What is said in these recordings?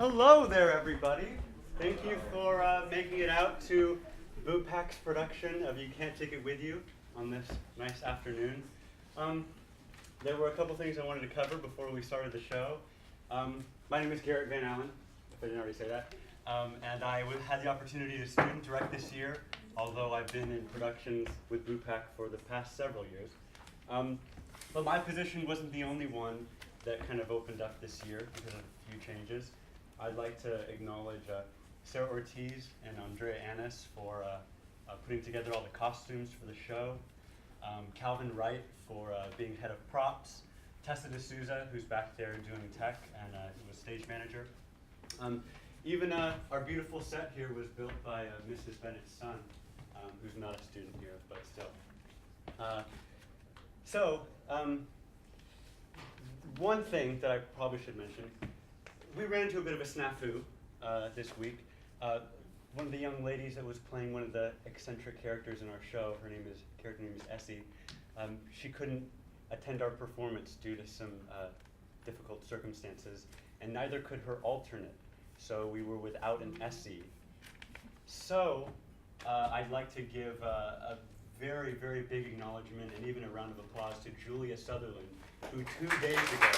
Hello there, everybody. Thank you for making it out to Bluegrass production of You Can't Take It With You on this nice afternoon. There were a couple things I wanted to cover before we started the show. My name is Garrett Van Allen, if I didn't already say that, and I had the opportunity to student direct this year, although I've been in productions with Bluegrass for the past several years. But my position wasn't the only one that kind of opened up this year because of a few changes. I'd like to acknowledge Sarah Ortiz and Andrea Annis for putting together all the costumes for the show, Calvin Wright for being head of props, Tessa D'Souza, who's back there doing tech and was stage manager. Even our beautiful set here was built by Mrs. Bennett's son, who's not a student here, but still. One thing that I probably should mention, we ran into a bit of a snafu this week. One of the young ladies that was playing one of the eccentric characters in our show, her character name is Essie, she couldn't attend our performance due to some difficult circumstances, and neither could her alternate. So we were without an Essie. So I'd like to give a very, very big acknowledgement and even a round of applause to Julia Sutherland, who 2 days ago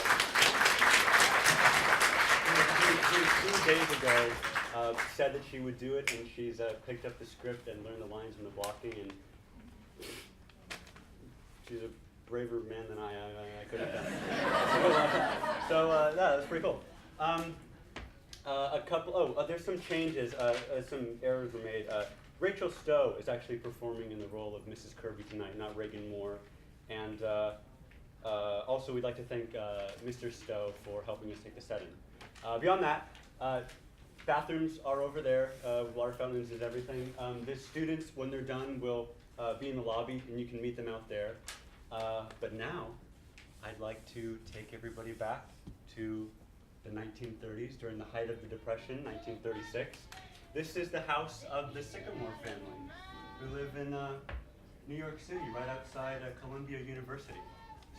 said that she would do it, and she's picked up the script and learned the lines and the blocking, and she's a braver man than I could have done. So that's pretty cool. There's some changes, some errors were made. Rachel Stowe is actually performing in the role of Mrs. Kirby tonight, not Reagan Moore. And also we'd like to thank Mr. Stowe for helping us take the set in. Beyond that, bathrooms are over there, water fountains is everything. The students, when they're done, will be in the lobby and you can meet them out there. But now, I'd like to take everybody back to the 1930s, during the height of the Depression, 1936. This is the house of the Sycamore family, who live in New York City, right outside Columbia University.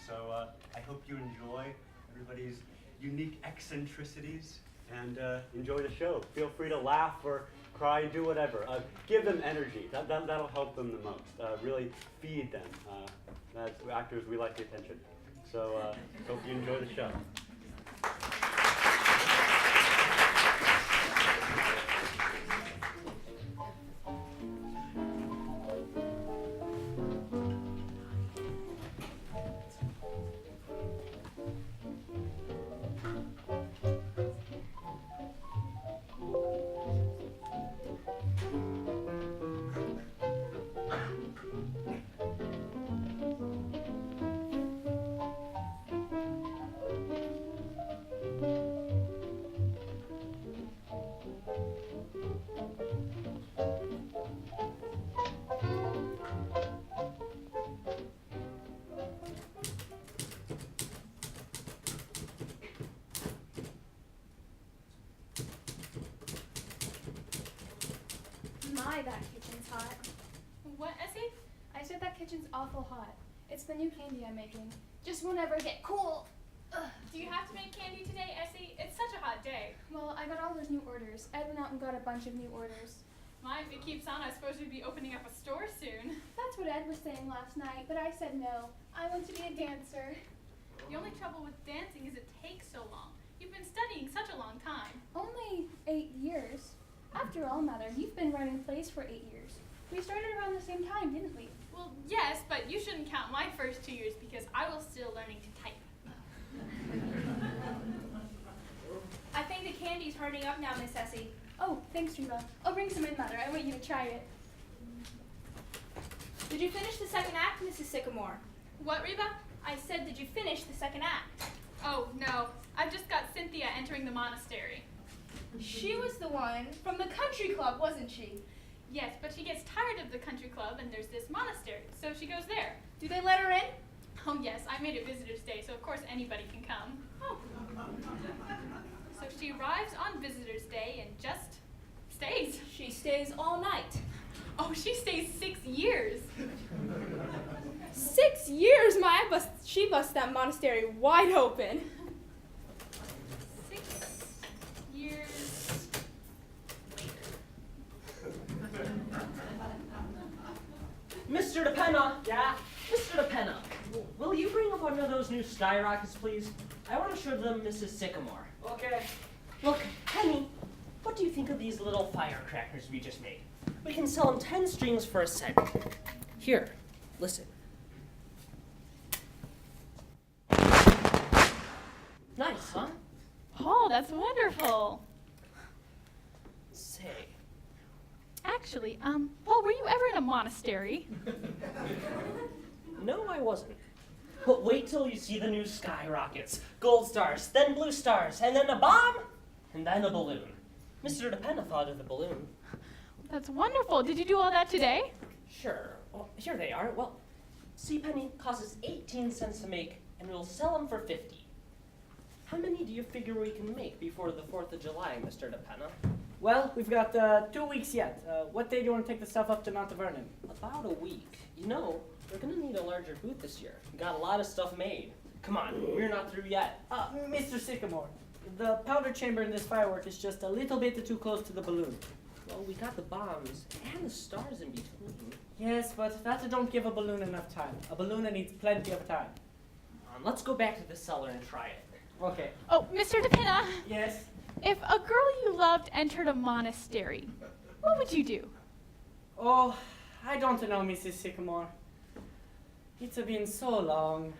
So I hope you enjoy everybody's unique eccentricities and enjoy the show. Feel free to laugh or cry, do whatever. Give them energy. That'll help them the most. Really feed them. As actors, we like the attention. So hope you enjoy the show. My, that kitchen's hot. What, Essie? I said that kitchen's awful hot. It's the new candy I'm making. Just won't ever get cool. Ugh. Do you have to make candy today, Essie? It's such a hot day. Well, I got all those new orders. Ed went out and got a bunch of new orders. My, if it keeps on, I suppose we'd be opening up a store soon. That's what Ed was saying last night, but I said no. I want to be a dancer. The only trouble with dancing is it takes so long. You've been studying such a long time. Only 8 years. After all, Mother, you've been writing plays for 8 years. We started around the same time, didn't we? Well, yes, but you shouldn't count my first 2 years because I was still learning to type. I think the candy's hardening up now, Miss Essie. Oh, thanks, Reba. I'll bring some in, Mother. I want you to try it. Did you finish the second act, Mrs. Sycamore? What, Reba? I said, did you finish the second act? Oh, no. I've just got Cynthia entering the monastery. She was the one from the country club, wasn't she? Yes, but she gets tired of the country club and there's this monastery, so she goes there. Do they let her in? Oh, yes. I made it Visitor's Day, so of course anybody can come. Oh. So she arrives on Visitor's Day and just stays. She stays all night. Oh, she stays 6 years. 6 years? She busts that monastery wide open. 6 years DePenna! Yeah? Mr. DePenna, will you bring up one of those new skyrockets, please? I want to show them Mrs. Sycamore. Okay. Look, Penny, what do you think of these little firecrackers we just made? We can sell them 10 strings for a cent. Here, listen. Nice, huh? Paul, that's wonderful. Say. Actually, Paul, were you ever in a monastery? No, I wasn't. But wait till you see the new skyrockets. Gold stars, then blue stars, and then a bomb, and then a balloon. Mr. DePenna thought of the balloon. That's wonderful. Did you do all that today? Sure. Well, here they are. Well, see, Penny, costs us 18 cents to make, and we'll sell them for 50. How many do you figure we can make before the 4th of July, Mr. DePenna? Well, we've got 2 weeks yet. What day do you want to take the stuff up to Mount Vernon? About a week. You know, we're gonna need a larger booth this year. We got a lot of stuff made. Come on, we're not through yet. Mr. Sycamore, the powder chamber in this firework is just a little bit too close to the balloon. Well, we got the bombs and the stars in between. Yes, but that don't give a balloon enough time. A balloon needs plenty of time. Let's go back to the cellar and try it. Okay. Oh, Mr. DePenna, Yes? if a girl you loved entered a monastery, what would you do? Oh, I don't know, Mrs. Sycamore. It's been so long.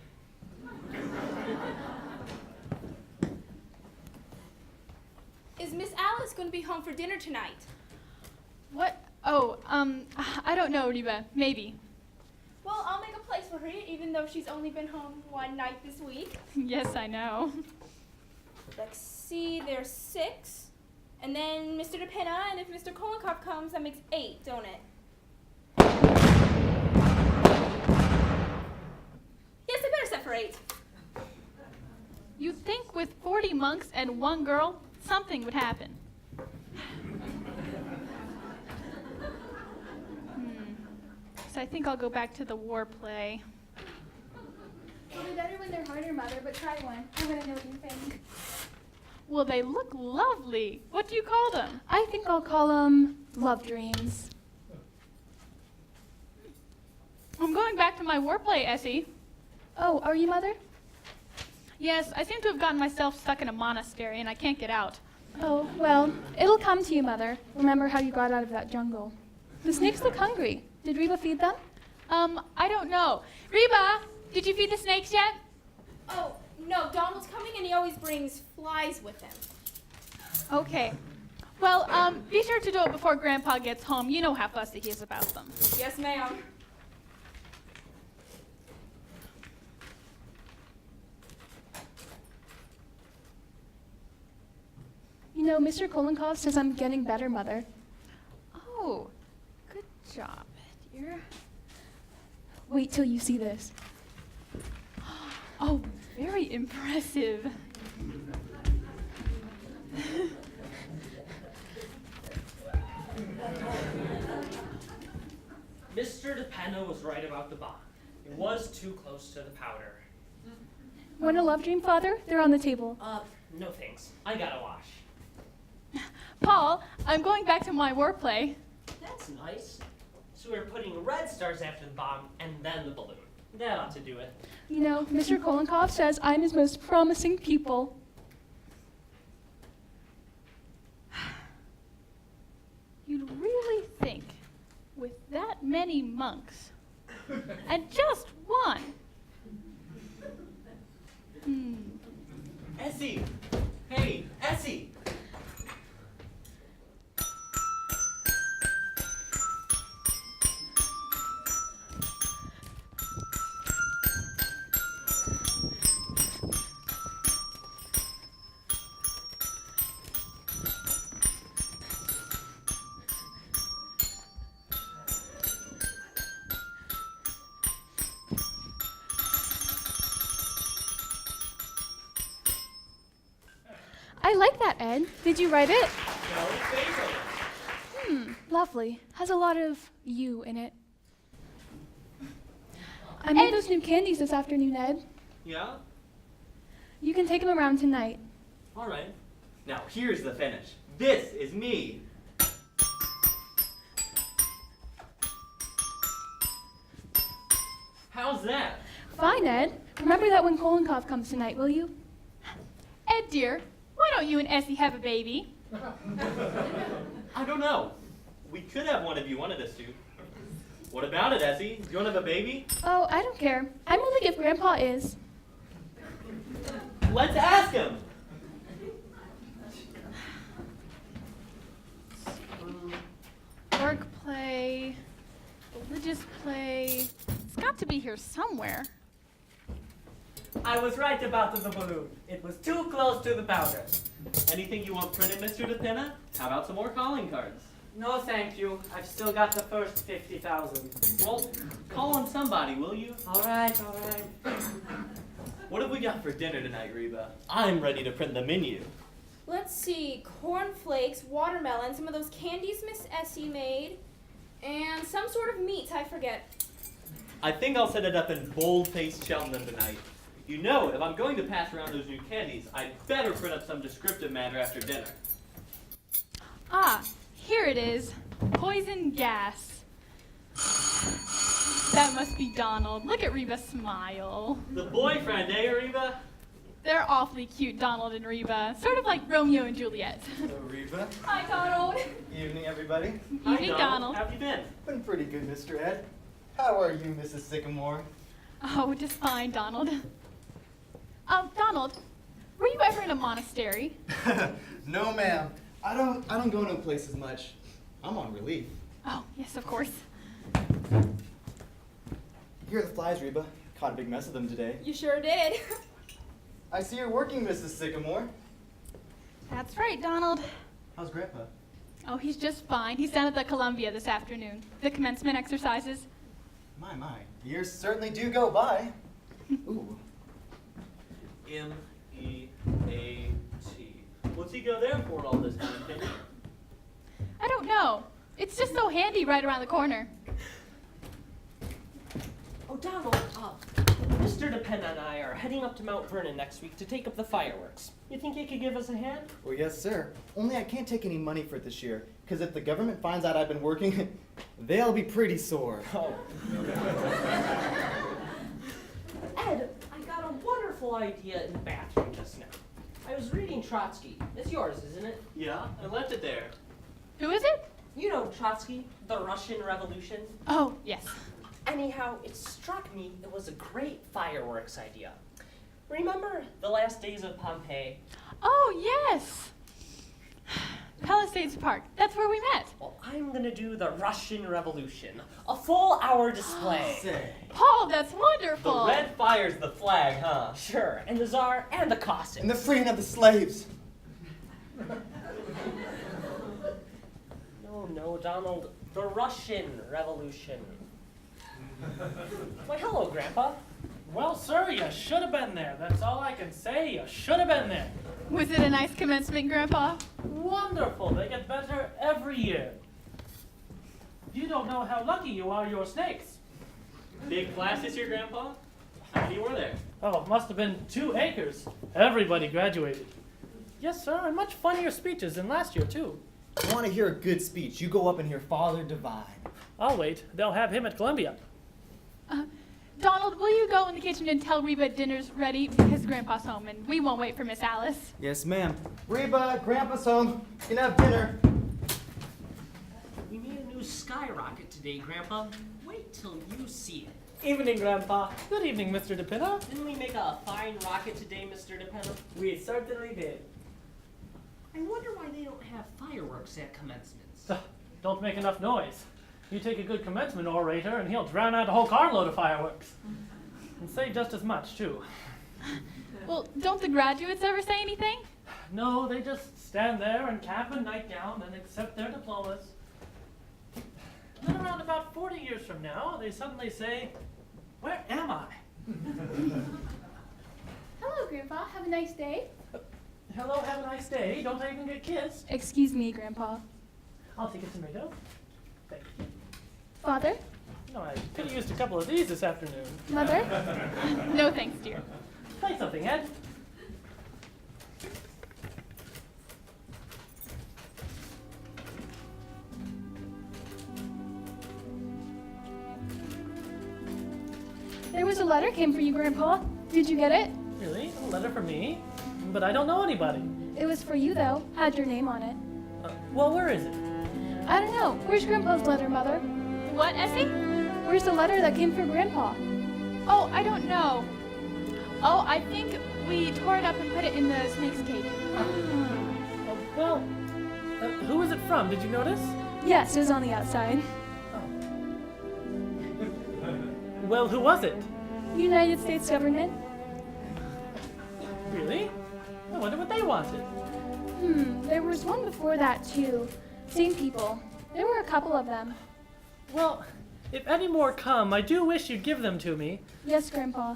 Is Miss Alice going to be home for dinner tonight? What? Oh, I don't know, Reba. Maybe. Well, I'll make a place for her, even though she's only been home one night this week. Yes, I know. Let's see, there's 6. And then Mr. DePenna, and if Mr. Kolenkoff comes, that makes 8, don't it? Yes, I better set for 8. You'd think with 40 monks and 1 girl, something would happen. So I think I'll go back to the war play. It'll be better when they're harder, Mother, but try one. I want to know what you think. Well, they look lovely. What do you call them? I think I'll call them Love Dreams. I'm going back to my war play, Essie. Oh, are you, Mother? Yes, I seem to have gotten myself stuck in a monastery and I can't get out. Oh, well, it'll come to you, Mother. Remember how you got out of that jungle. The snakes look hungry. Did Reba feed them? I don't know. Reba, did you feed the snakes yet? Oh, no, Donald's coming and he always brings flies with him. Okay. Well, be sure to do it before Grandpa gets home. You know how fussy he is about them. Yes, ma'am. You know, Mr. Kolenkov says I'm getting better, Mother. Oh, good job, dear. Wait till you see this. Oh, very impressive. Mr. DePenna was right about the bomb. It was too close to the powder. Want a love dream, Father? They're on the table. No thanks. I gotta wash. Paul, I'm going back to my war play. That's nice. So we're putting red stars after the bomb and then the balloon. That ought to do it. You know, Mr. Kolenkov says I'm his most promising pupil. You'd really think, with that many monks, and just one. Essie! Hey, Essie! I like that, Ed. Did you write it? No, favorite. Lovely. Has a lot of you in it. I made those new candies this afternoon, Ed. Yeah? You can take them around tonight. All right. Now here's the finish. This is me. How's that? Fine, Ed. Remember that when Kolonkov comes tonight, will you? Ed, dear, why don't you and Essie have a baby? I don't know. We could have one if you wanted us to. What about it, Essie? Do you want to have a baby? Oh, I don't care. I'm willing if Grandpa is. Let's ask him. Work play, religious play. It's got to be here somewhere. I was right about the balloon. It was too close to the powder. Anything you want printed, Mr. DePinna? How about some more calling cards? No, thank you. I've still got the first 50,000. Well, call on somebody, will you? All right, all right. What have we got for dinner tonight, Reba? I'm ready to print the menu. Let's see, cornflakes, watermelon, some of those candies Miss Essie made, and some sort of meat, I forget. I think I'll set it up in bold-faced Cheltenham tonight. You know, if I'm going to pass around those new candies, I'd better print up some descriptive matter after dinner. Ah, here it is. Poison gas. That must be Donald. Look at Reba smile. The boyfriend, eh, Reba? They're awfully cute, Donald and Reba. Sort of like Romeo and Juliet. Hello, Reba. Hi, Donald. Evening, everybody. Evening, Donald. How have you been? Been pretty good, Mr. Ed. How are you, Mrs. Sycamore? Oh, just fine, Donald. Donald, were you ever in a monastery? No, ma'am. I don't go no places much. I'm on relief. Oh, yes, of course. Here are the flies, Reba. Caught a big mess of them today. You sure did. I see you're working, Mrs. Sycamore. That's right, Donald. How's Grandpa? Oh, he's just fine. He's down at the Columbia this afternoon. The commencement exercises. My. Years certainly do go by. Ooh. M-E-A-T. What's he go there for all this time, Penny? I don't know. It's just so handy right around the corner. Oh, Donald, Mr. DePenna and I are heading up to Mount Vernon next week to take up the fireworks. You think you could give us a hand? Well, yes, sir. Only I can't take any money for it this year, because if the government finds out I've been working, they'll be pretty sore. Oh. Ed, I got a wonderful idea in the bathroom just now. I was reading Trotsky. It's yours, isn't it? Yeah, I left it there. Who is it? You know Trotsky, the Russian Revolution. Oh, yes. Anyhow, it struck me it was a great fireworks idea. Remember the last days of Pompeii? Oh, yes. Palisades Park. That's where we met. Well, I'm gonna do the Russian Revolution. A full hour display. Say. Paul, that's The wonderful. red fire's the flag, huh? Sure, and the Tsar and the Cossacks. And the freeing of the slaves. No, Donald. The Russian Revolution. Why, hello, Grandpa. Well, sir, you should have been there. That's all I can say. You should have been there. Was it a nice commencement, Grandpa? Wonderful. They get better every year. You don't know how lucky you are, your snakes. Big class this year, Grandpa? How many were there? Oh, it must have been 2 acres. Everybody graduated. Yes, sir, and much funnier speeches than last year, too. You want to hear a good speech, you go up and hear Father Divine. I'll wait. They'll have him at Columbia. Donald, will you go in the kitchen and tell Reba dinner's ready? Because Grandpa's home and we won't wait for Miss Alice. Yes, ma'am. Reba, Grandpa's home. You can have dinner. We made a new skyrocket today, Grandpa. Wait till you see it. Evening, Grandpa. Good evening, Mr. DePinna. Didn't we make a fine rocket today, Mr. DePenna? We certainly did. I wonder why they don't have fireworks at commencements. Don't make enough noise. You take a good commencement orator and he'll drown out a whole carload of fireworks. And say just as much, too. Well, don't the graduates ever say anything? No, they just stand there in cap and nightgown and accept their diplomas. Then around about 40 years from now, they suddenly say, "Where am I?" Hello, Grandpa. Have a nice day. Hello, have a nice day. Don't I even get kissed? Excuse me, Grandpa. I'll take a tomato. Thank you. Father? No, I could have used a couple of these this afternoon. Mother? No thanks, dear. Play something, Ed. There was a letter came for you, Grandpa. Did you get it? Really? A letter for me? But I don't know anybody. It was for you, though. Had your name on it. Well, where is it? I don't know. Where's Grandpa's letter, Mother? What, Essie? Where's the letter that came for Grandpa? Oh, I don't know. Oh, I think we tore it up and put it in the snake's cage. Oh, well, who is it from? Did you notice? Yes, it was on the outside. Well, who was it? United States government. Really? I wonder what they wanted. There was one before that, too. Same people. There were a couple of them. Well, if any more come, I do wish you'd give them to me. Yes, Grandpa.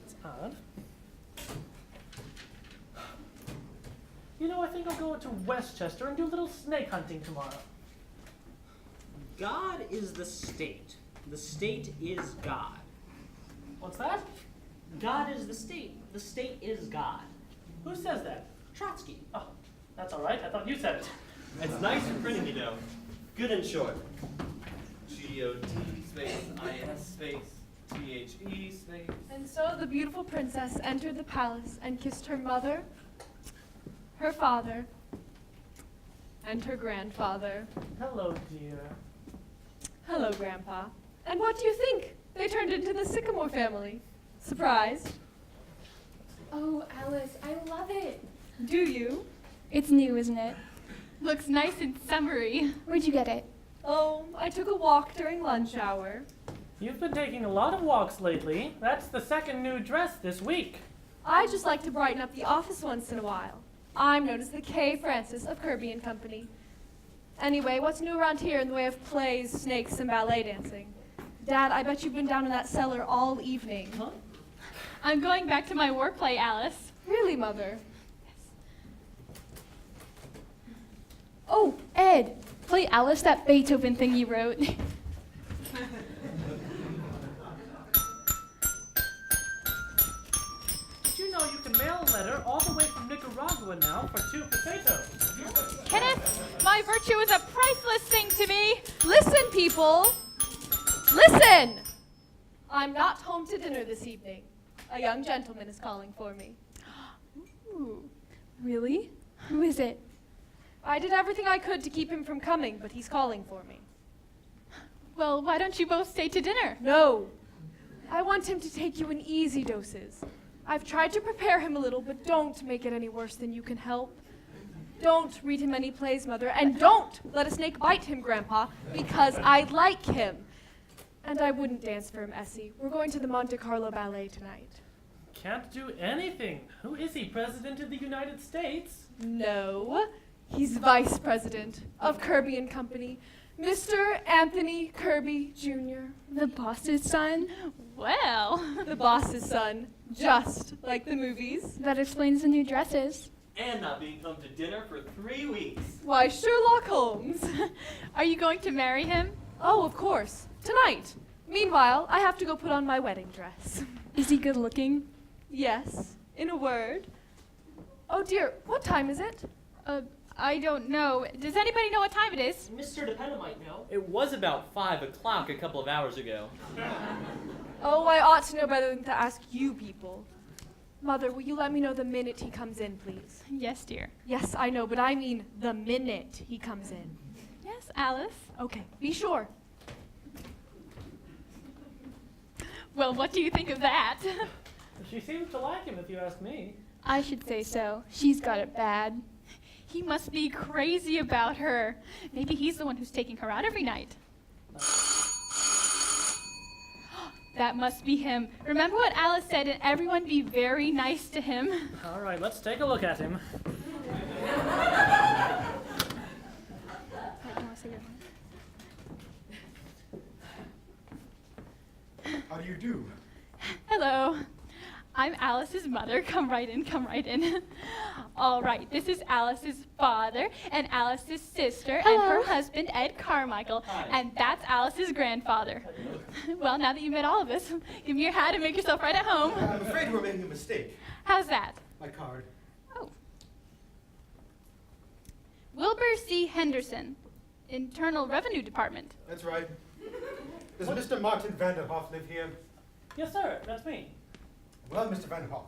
It's odd. You know, I think I'll go to Westchester and do a little snake hunting tomorrow. God is the state. The state is God. What's that? God is the state. The state is God. Who says that? Trotsky. Oh, that's all right. I thought you said it. It's nice printing, you know. Good and short. G-O-T space I-S space T-H-E space. And so the beautiful princess entered the palace and kissed her mother, her father, and her grandfather. Hello, dear. Hello, Grandpa. And what do you think? They turned into the Sycamore family. Surprised? Oh, Alice, I love it. Do you? It's new, isn't it? Looks nice and summery. Where'd you get it? Oh, I took a walk during lunch hour. You've been taking a lot of walks lately. That's the second new dress this week. I just like to brighten up the office once in a while. I'm known as the K. Francis of Kirby and Company. Anyway, what's new around here in the way of plays, snakes, and ballet dancing? Dad, I bet you've been down in that cellar all evening. Huh? I'm going back to my war play, Alice. Really, Mother? Oh, Ed, play Alice that Beethoven thing you wrote. Did you know you can mail a letter all the way from Nicaragua now for 2 potatoes? Kenneth, my virtue is a priceless thing to me. Listen, people! Listen! I'm not home to dinner this evening. A young gentleman is calling for me. Ooh, really? Who is it? I did everything I could to keep him from coming, but he's calling for me. Well, why don't you both stay to dinner? No. I want him to take you in easy doses. I've tried to prepare him a little, but don't make it any worse than you can help. Don't read him any plays, Mother, and don't let a snake bite him, Grandpa, because I like him. And I wouldn't dance for him, Essie. We're going to the Monte Carlo Ballet tonight. Can't do anything. Who is he, President of the United States? No, he's Vice President of Kirby and Company, Mr. Anthony Kirby Jr., The boss's son? Well, the boss's son, just like the movies. That explains the new dresses. And not being home to dinner for 3 weeks. Why, Sherlock Holmes. are you going to marry him? Oh, of course, tonight. Meanwhile, I have to go put on my wedding dress. Is he good looking? Yes, in a word. Oh dear, what time is it? I don't know. Does anybody know what time it is? Mr. DePena might know. It was about 5 o'clock a couple of hours ago. Oh, I ought to know better than to ask you people. Mother, will you let me know the minute he comes in, please? Yes, dear. Yes, I know, but I mean the minute he comes in. Yes, Alice. Okay, be sure. Well, what do you think of that? She seems to like him, if you ask me. I should say so. She's got it bad. He must be crazy about her. Maybe he's the one who's taking her out every night. That must be him. Remember what Alice said, and everyone be very nice to him. All right, let's take a look at him. How do you do? Hello. I'm Alice's mother. Come right in, come right in. All right, this is Alice's father and Alice's sister and her husband, Ed Carmichael. Hi. And that's Alice's grandfather. Well, now that you've met all of us, give me your hat and make yourself right at home. I'm afraid we're making a mistake. How's that? My card. Oh. Wilbur C. Henderson. Internal Revenue Department. That's right. Does Mr. Martin Vanderhoff live here? Yes, sir. That's me. Well, Mr. Vanderhoff,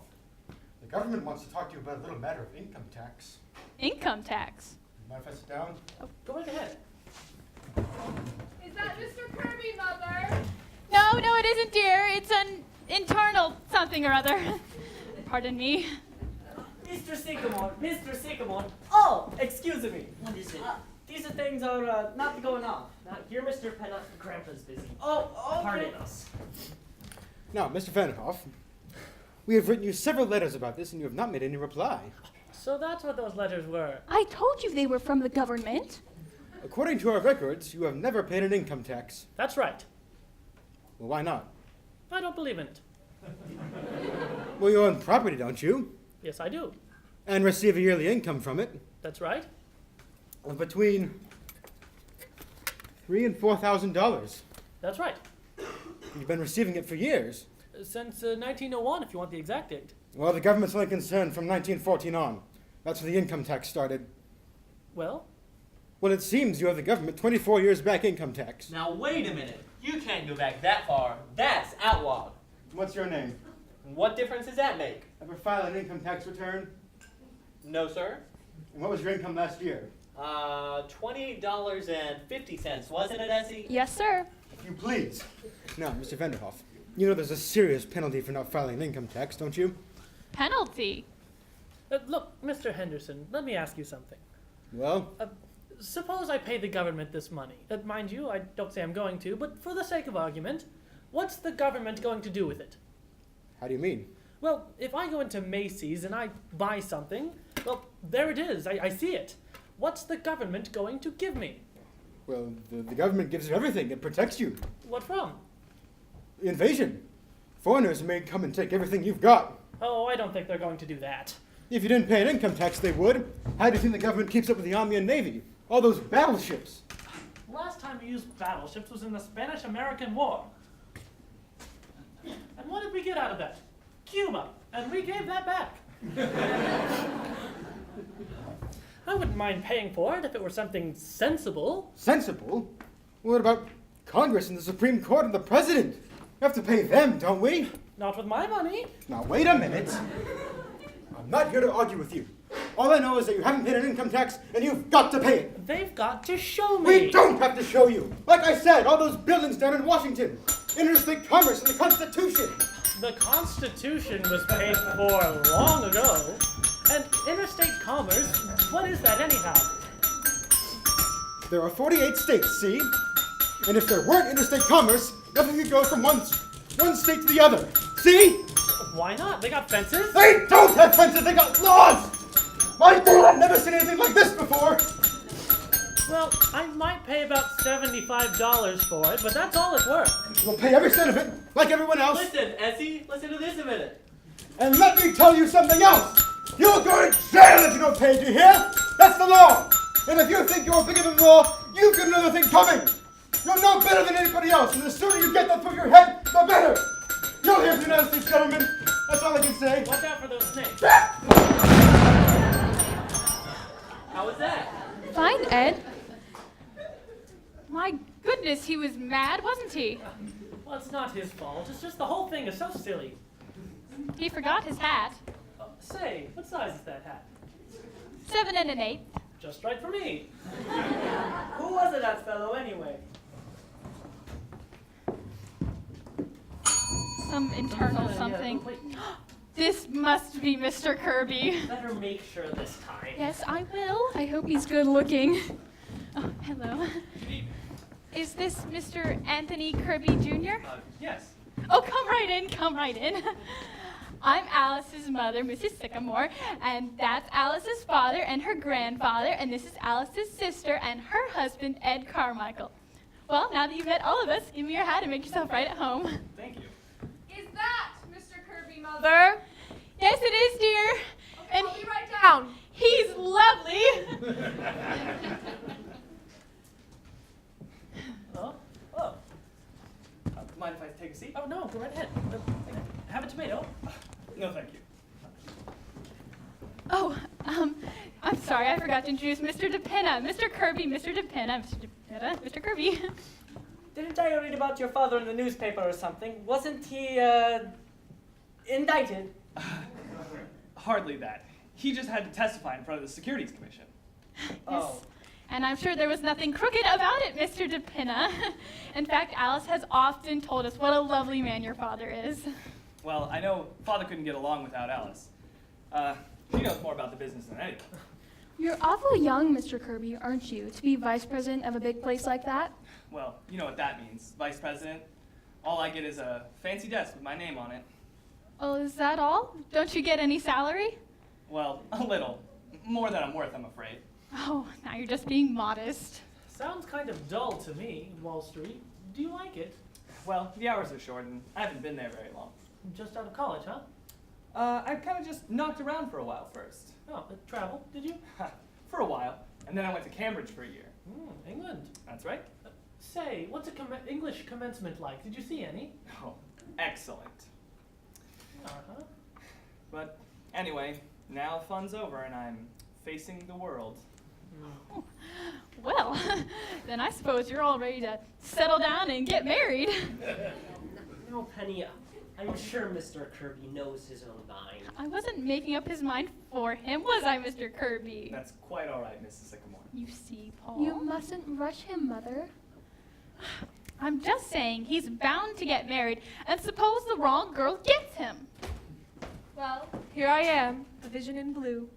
the government wants to talk to you about a little matter of income tax. Income tax. Mind if I sit down? Go right ahead. Is that Mr. Kirby, Mother? No, it isn't, dear. It's an internal something or other. Pardon me. Mr. Sycamore. Oh, excuse me. What is it? These things are not going on. Now, here, Mr. Penna, Grandpa's busy. Oh, okay. Pardon us. Now, Mr. Vanderhoff, we have written you several letters about this and you have not made any reply. So that's what those letters were. I told you they were from the government. According to our records, you have never paid an income tax. That's right. Well, why not? I don't believe in it. Well, you own property, don't you? Yes, I do. And receive a yearly income from it That's right. of between $3,000 and $4,000. That's right. You've been receiving it for years. Since 1901, if you want the exact date. Well, the government's only concerned from 1914 on. That's when the income tax started. Well, Well, it seems you owe the government 24 years back income tax. Now wait a minute. You can't go back that far. That's outlawed. What's your name? What difference does that make? Ever file an income tax return? No, sir. And what was your income last year? $28.50, wasn't it, Essie? Yes, sir. If you please. Now, Mr. Vanderhoff, you know there's a serious penalty for not filing an income tax, don't you? Penalty. look, Mr. Henderson, let me ask you something. Well, Suppose I pay the government this money. Mind you, I don't say I'm going to, but for the sake of argument, what's the government going to do with it? how do you mean? Well, if I go into Macy's and I buy something, well, there it is. I see it. What's the government going to give me? Well, the government gives you everything. It protects you. What from? Invasion. Foreigners may come and take everything you've got. Oh, I don't think they're going to do that. If you didn't pay an income tax, they would. How do you think the government keeps up with the Army and Navy? All those battleships. Last time we used battleships was in the Spanish-American War. And what did we get out of that? Cuba. And we gave that back. I wouldn't mind paying for it if it were something sensible. Sensible? What about Congress and the Supreme Court and the President? We have to pay them, don't we? Not with my money. Now, wait a minute. I'm not here to argue with you. All I know is that you haven't paid an income tax, and you've got to pay it. They've got to show me. We don't have to show you. Like I said, all those buildings down in Washington. Interstate commerce and the Constitution. The Constitution was paid for long ago. And interstate commerce, what is that anyhow? There are 48 states, see? And if there weren't interstate commerce, nothing could go from one state to the other. See? Why not? They got fences. They don't have fences, they got laws! My God, I've never seen anything like this before! Well, I might pay about $75 for it, but that's all it's worth. We'll pay every cent of it, like everyone else. Listen, Essie, listen to this a minute. And let me tell you something else! You'll go to jail if you don't pay, do you hear? That's the law! And if you think you're bigger than the law, you've got another thing coming! You're no better than anybody else, and the sooner you get that through your head, the better! You'll hear from the United States government. That's all I can say. Watch out for those snakes. How was that? Fine, Ed. My goodness, he was mad, wasn't he? Well, it's not his fault. It's just the whole thing is so silly. He forgot his hat. Say, what size is that hat? 7 1/8. Just right for me. Who was it, that fellow, anyway? Some internal something. This must be Mr. Kirby. Better make sure this time. Yes, I will. I hope he's good looking. Oh, hello. Is this Mr. Anthony Kirby Jr.? Yes. Oh, come right in, come right in. I'm Alice's mother, Mrs. Sycamore, and that's Alice's father and her grandfather, and this is Alice's sister and her husband, Ed Carmichael. Well, now that you've met all of us, give me your hat and make yourself right at home. Thank you. Is that Mr. Kirby, Mother? Yes, it is, dear. Okay, And I'll be right down. he's lovely. Oh. Mind if I take a seat? Oh, no, go right ahead. Have a tomato. No, thank you. Oh, I'm sorry, I forgot to introduce Mr. DePinna, Mr. Kirby, Mr. DePinna, Mr. DePinna, Mr. Kirby. Didn't I read about your father in the newspaper or something? Wasn't he, indicted? Hardly that. He just had to testify in front of the Securities Commission. Yes. And I'm sure there was nothing crooked about it, Mr. DePinna. In fact, Alice has often told us what a lovely man your father is. Well, I know Father couldn't get along without Alice. She knows more about the business than anyone. You're awful young, Mr. Kirby, aren't you, to be vice president of a big place like that? Well, you know what that means. Vice president. All I get is a fancy desk with my name on it. Oh, is that all? Don't you get any salary? Well, a little. More than I'm worth, I'm afraid. Oh, now you're just being modest. Sounds kind of dull to me, Wall Street. Do you like it? Well, the hours are short, and I haven't been there very long. Just out of college, huh? I kind of just knocked around for a while first. Oh, travel, did you? For a while. And then I went to Cambridge for a year. England. That's right. Say, what's a English commencement like? Did you see any? Oh, excellent. Uh-huh. But anyway, now fun's over and I'm facing the world. Oh, well, then I suppose you're all ready to settle down and get married. No, Penny, I'm sure Mr. Kirby knows his own mind. I wasn't making up his mind for him, was I, Mr. Kirby? That's quite all right, Mrs. Sycamore. You see, Paul. You mustn't rush him, Mother. I'm just saying he's bound to get married, and suppose the wrong girl gets him. Well, here I am, a vision in blue.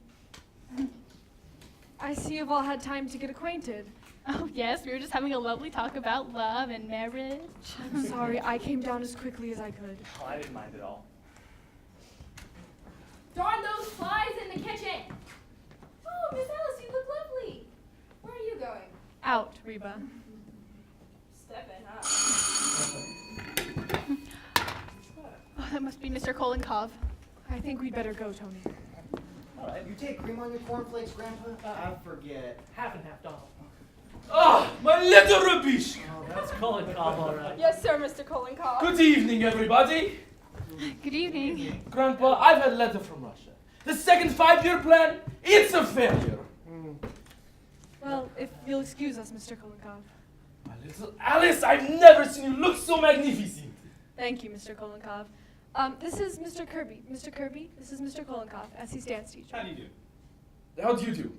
I see you've all had time to get acquainted. Oh, yes, we were just having a lovely talk about love and marriage. I'm sorry, I came down as quickly as I could. Oh, I didn't mind at all. Darn those flies in the kitchen! Oh, Miss Alice, you look lovely. Where are you going? Out, Reba. Step in, huh? Oh, that must be Mr. Kolenkov. I think we'd better go, Tony. All right, you take cream on your cornflakes, Grandpa? I forget. Half and half, Donald. Ah, my little rubbish! Oh, that's Kolenkov, all right. Yes, sir, Mr. Kolenkov. Good evening, everybody. Good evening. Grandpa, I've had a letter from Russia. The second 5-year plan, it's a failure. Well, if you'll excuse us, Mr. Kolenkov. My little Alice, I've never seen you look so magnificent. Thank you, Mr. Kolenkov. This is Mr. Kirby. Mr. Kirby, this is Mr. Kolenkov, as his dance teacher. How do you do? How do you do?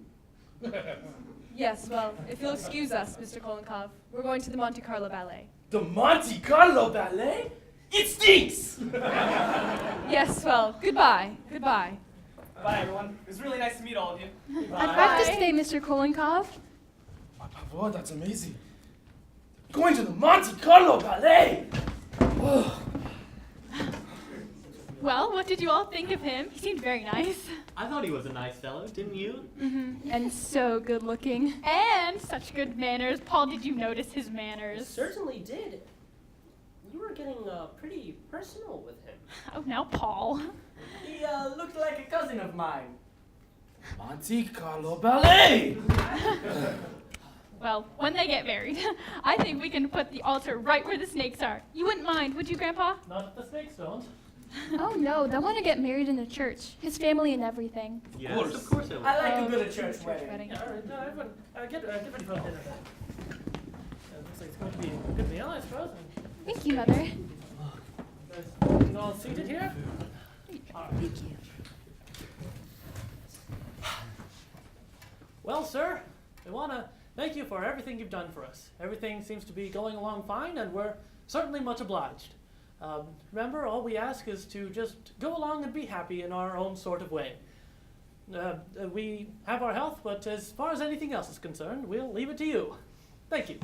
Yes, well, if you'll excuse us, Mr. Kolenkov, we're going to the Monte Carlo Ballet. The Monte Carlo Ballet? It stinks! Yes, well, goodbye. Goodbye. Bye, everyone. It was really nice to meet all of you. I'd like to stay, Mr. Kolenkov. Oh, that's amazing. Going to the Monte Carlo Ballet! Oh. Well, what did you all think of him? He seemed very nice. I thought he was a nice fellow, didn't you? And so good looking. And such good manners. Paul, did you notice his manners? Certainly did. You were getting pretty personal with him. Oh, now Paul. He looked like a cousin of mine. Monte Carlo Ballet! Well, when they get married, I think we can put the altar right where the snakes are. You wouldn't mind, would you, Grandpa? Not if the snakes don't. Oh no, they'll want to get married in the church. His family and everything. Yes, of course I will. I like a good church wedding. Yeah, all right, everyone, get ready for dinner then. Looks like it's going to be a good meal, I suppose. Thank you, Mother. You guys all seated here? All right. Thank you. Well, sir, we want to thank you for everything you've done for us. Everything seems to be going along fine, and we're certainly much obliged. Remember, all we ask is to just go along and be happy in our own sort of way. We have our health, but as far as anything else is concerned, we'll leave it to you. Thank you.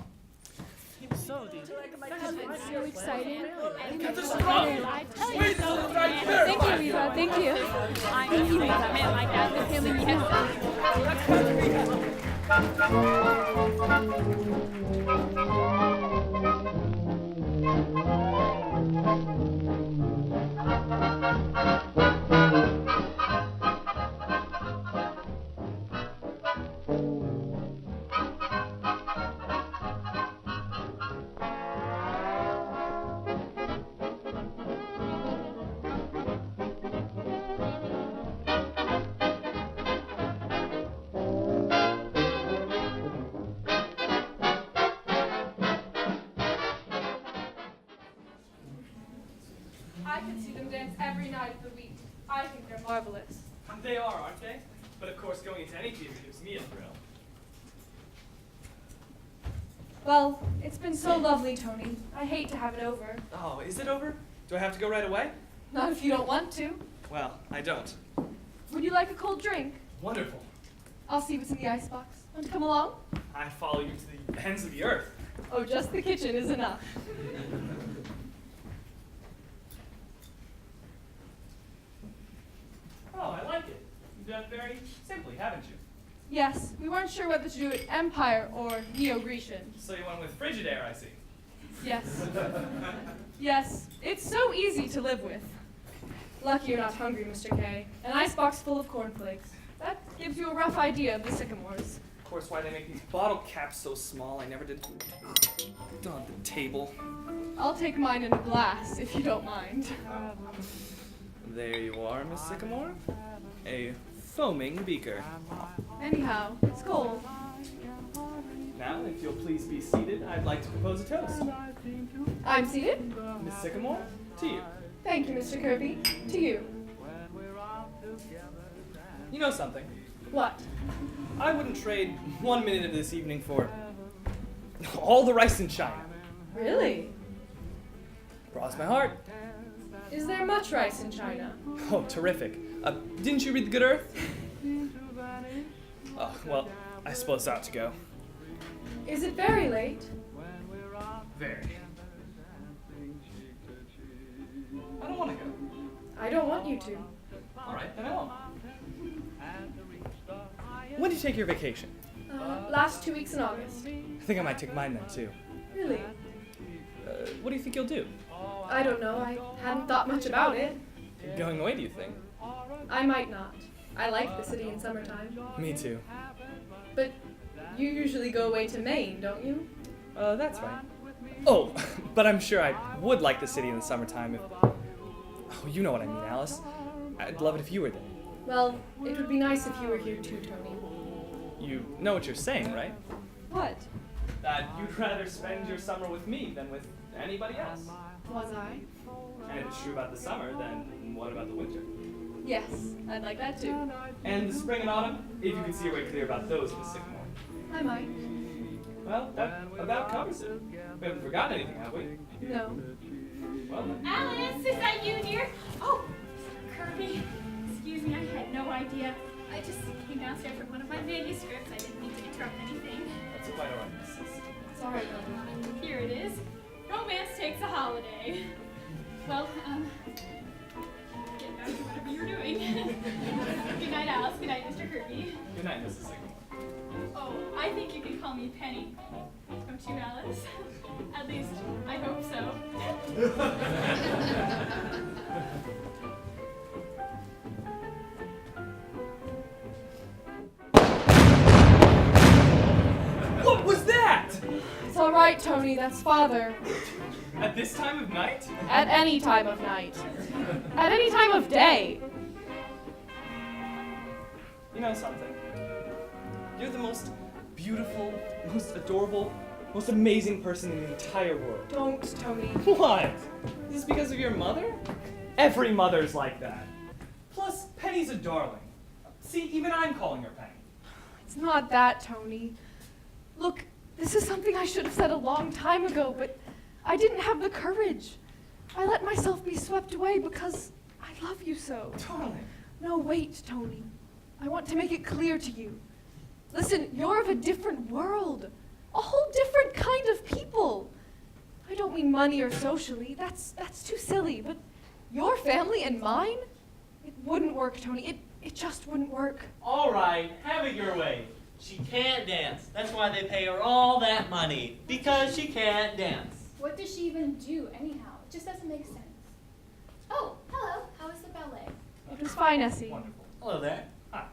So, So excited. Get the straw! Wait till the right there! Thank you, Reba. Thank you. Thank you, man like that. The family, marvelous. They are, aren't they? But of course, going into any theater gives me a thrill. Well, it's been so lovely, Tony. I hate to have it over. Oh, is it over? Do I have to go right away? Not if you don't want to. Well, I don't. Would you like a cold drink? Wonderful. I'll see what's in the icebox. Want to come along? I follow you to the ends of the earth. Oh, just the kitchen is enough. Oh, I like it. You've done it very simply, haven't you? Yes, we weren't sure whether to do it Empire or Neo-Grecian. So you went with Frigidaire, I see. Yes. Yes, it's so easy to live with. Lucky you're not hungry, Mr. K. An icebox full of cornflakes. That gives you a rough idea of the sycamores. Of course, why they make these bottle caps so small, I never did. On the table. I'll take mine in a glass, if you don't mind. There you are, Miss Sycamore. A foaming beaker. Anyhow, it's cold. Now, if you'll please be seated, I'd like to propose a toast. I'm seated. Miss Sycamore, to you. Thank you, Mr. Kirby. To you. You know something? What? I wouldn't trade 1 minute of this evening for all the rice in China. Really? Cross my heart. Is there much rice in China? Oh, terrific. Didn't you read The Good Earth? Oh, well, I suppose I ought to go. Is it very late? Very. I don't want to go. I don't want you to. All right, then I won't. When do you take your vacation? Last 2 weeks in August. I think I might take mine then, too. Really? What do you think you'll do? I don't know. I hadn't thought much about it. Going away, do you think? I might not. I like the city in summertime. Me too. But you usually go away to Maine, don't you? That's right. Oh, but I'm sure I would like the city in the summertime if... Oh, you know what I mean, Alice. I'd love it if you were there. Well, it would be nice if you were here too, Tony. You know what you're saying, right? What? That you'd rather spend your summer with me than with anybody else. Was I? And if it's true about the summer, then what about the winter? Yes, I'd like that too. And the spring and autumn, if you could see your way clear about those, Miss Sycamore. I might. Well, that about covers it. We haven't forgotten anything, have we? No. Well, then. Alice, is that you, dear? Oh, Kirby. Excuse me, I had no idea. I just came downstairs from one of my manuscripts. I didn't mean to interrupt anything. That's quite all right, Mrs. Sorry. Here it is. Romance takes a holiday. Well, get back to whatever you're doing. Good night, Alice. Good night, Mr. Kirby. Good night, Mrs. Sycamore. Oh, I think you can call me Penny. Don't you, Alice? At least, I hope so. What was that? It's all right, Tony. That's Father. At this time of night? At any time of night. At any time of day. You know something? You're the most beautiful, most adorable, most amazing person in the entire world. Don't, Tony. What? Is this because of your mother? Every mother's like that. Plus, Penny's a darling. See, even I'm calling her Penny. It's not that, Tony. Look, this is something I should have said a long time ago, but I didn't have the courage. I let myself be swept away because I love you so. Darling. No, wait, Tony. I want to make it clear to you. Listen, you're of a different world. A whole different kind of people. I don't mean money or socially. That's too silly. But your family and mine? It wouldn't work, Tony. It just wouldn't work. All right, have it your way. She can't dance. That's why they pay her all that money. Because she can't dance. What does she even do anyhow? It just doesn't make sense. Oh, hello. How was the ballet? It was fine, Essie. Wonderful. Hello there. Hi.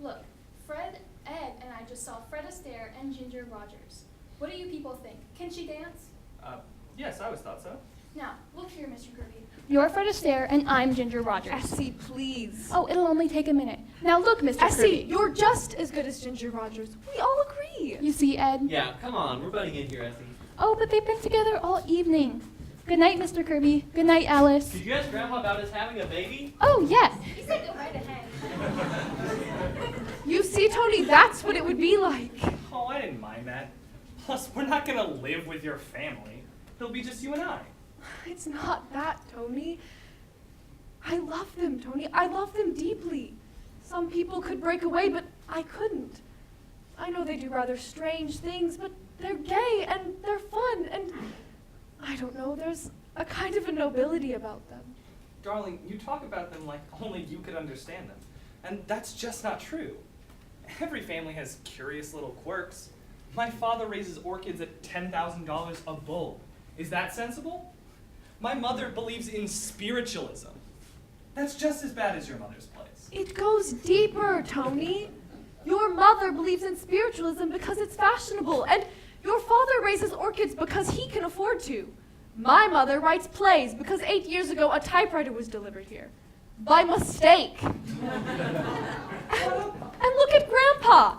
Look, Fred, Ed, and I just saw Fred Astaire and Ginger Rogers. What do you people think? Can she dance? Yes, I always thought so. Now, look here, Mr. Kirby. You're Fred Astaire, and I'm Ginger Rogers. Essie, please. Oh, it'll only take a minute. Now look, Mr. Essie, Kirby. you're just as good as Ginger Rogers. We all agree. You see, Ed? Yeah, come on, we're butting in here, Essie. Oh, but they've been together all evening. Good night, Mr. Kirby. Good night, Alice. Did you ask Grandpa about us having a baby? Oh, yes. He said go right ahead. You see, Tony, that's what it would be like. Oh, I didn't mind that. Plus, we're not gonna live with your family. It'll be just you and I. It's not that, Tony. I love them, Tony. I love them deeply. Some people could break away, but I couldn't. I know they do rather strange things, but they're gay and they're fun, and I don't know, there's a kind of a nobility about them. Darling, you talk about them like only you could understand them. And that's just not true. Every family has curious little quirks. My father raises orchids at $10,000 a bulb. Is that sensible? My mother believes in spiritualism. That's just as bad as your mother's place. It goes deeper, Tony. Your mother believes in spiritualism because it's fashionable, and your father raises orchids because he can afford to. My mother writes plays because 8 years ago a typewriter was delivered here. By mistake. And look at Grandpa.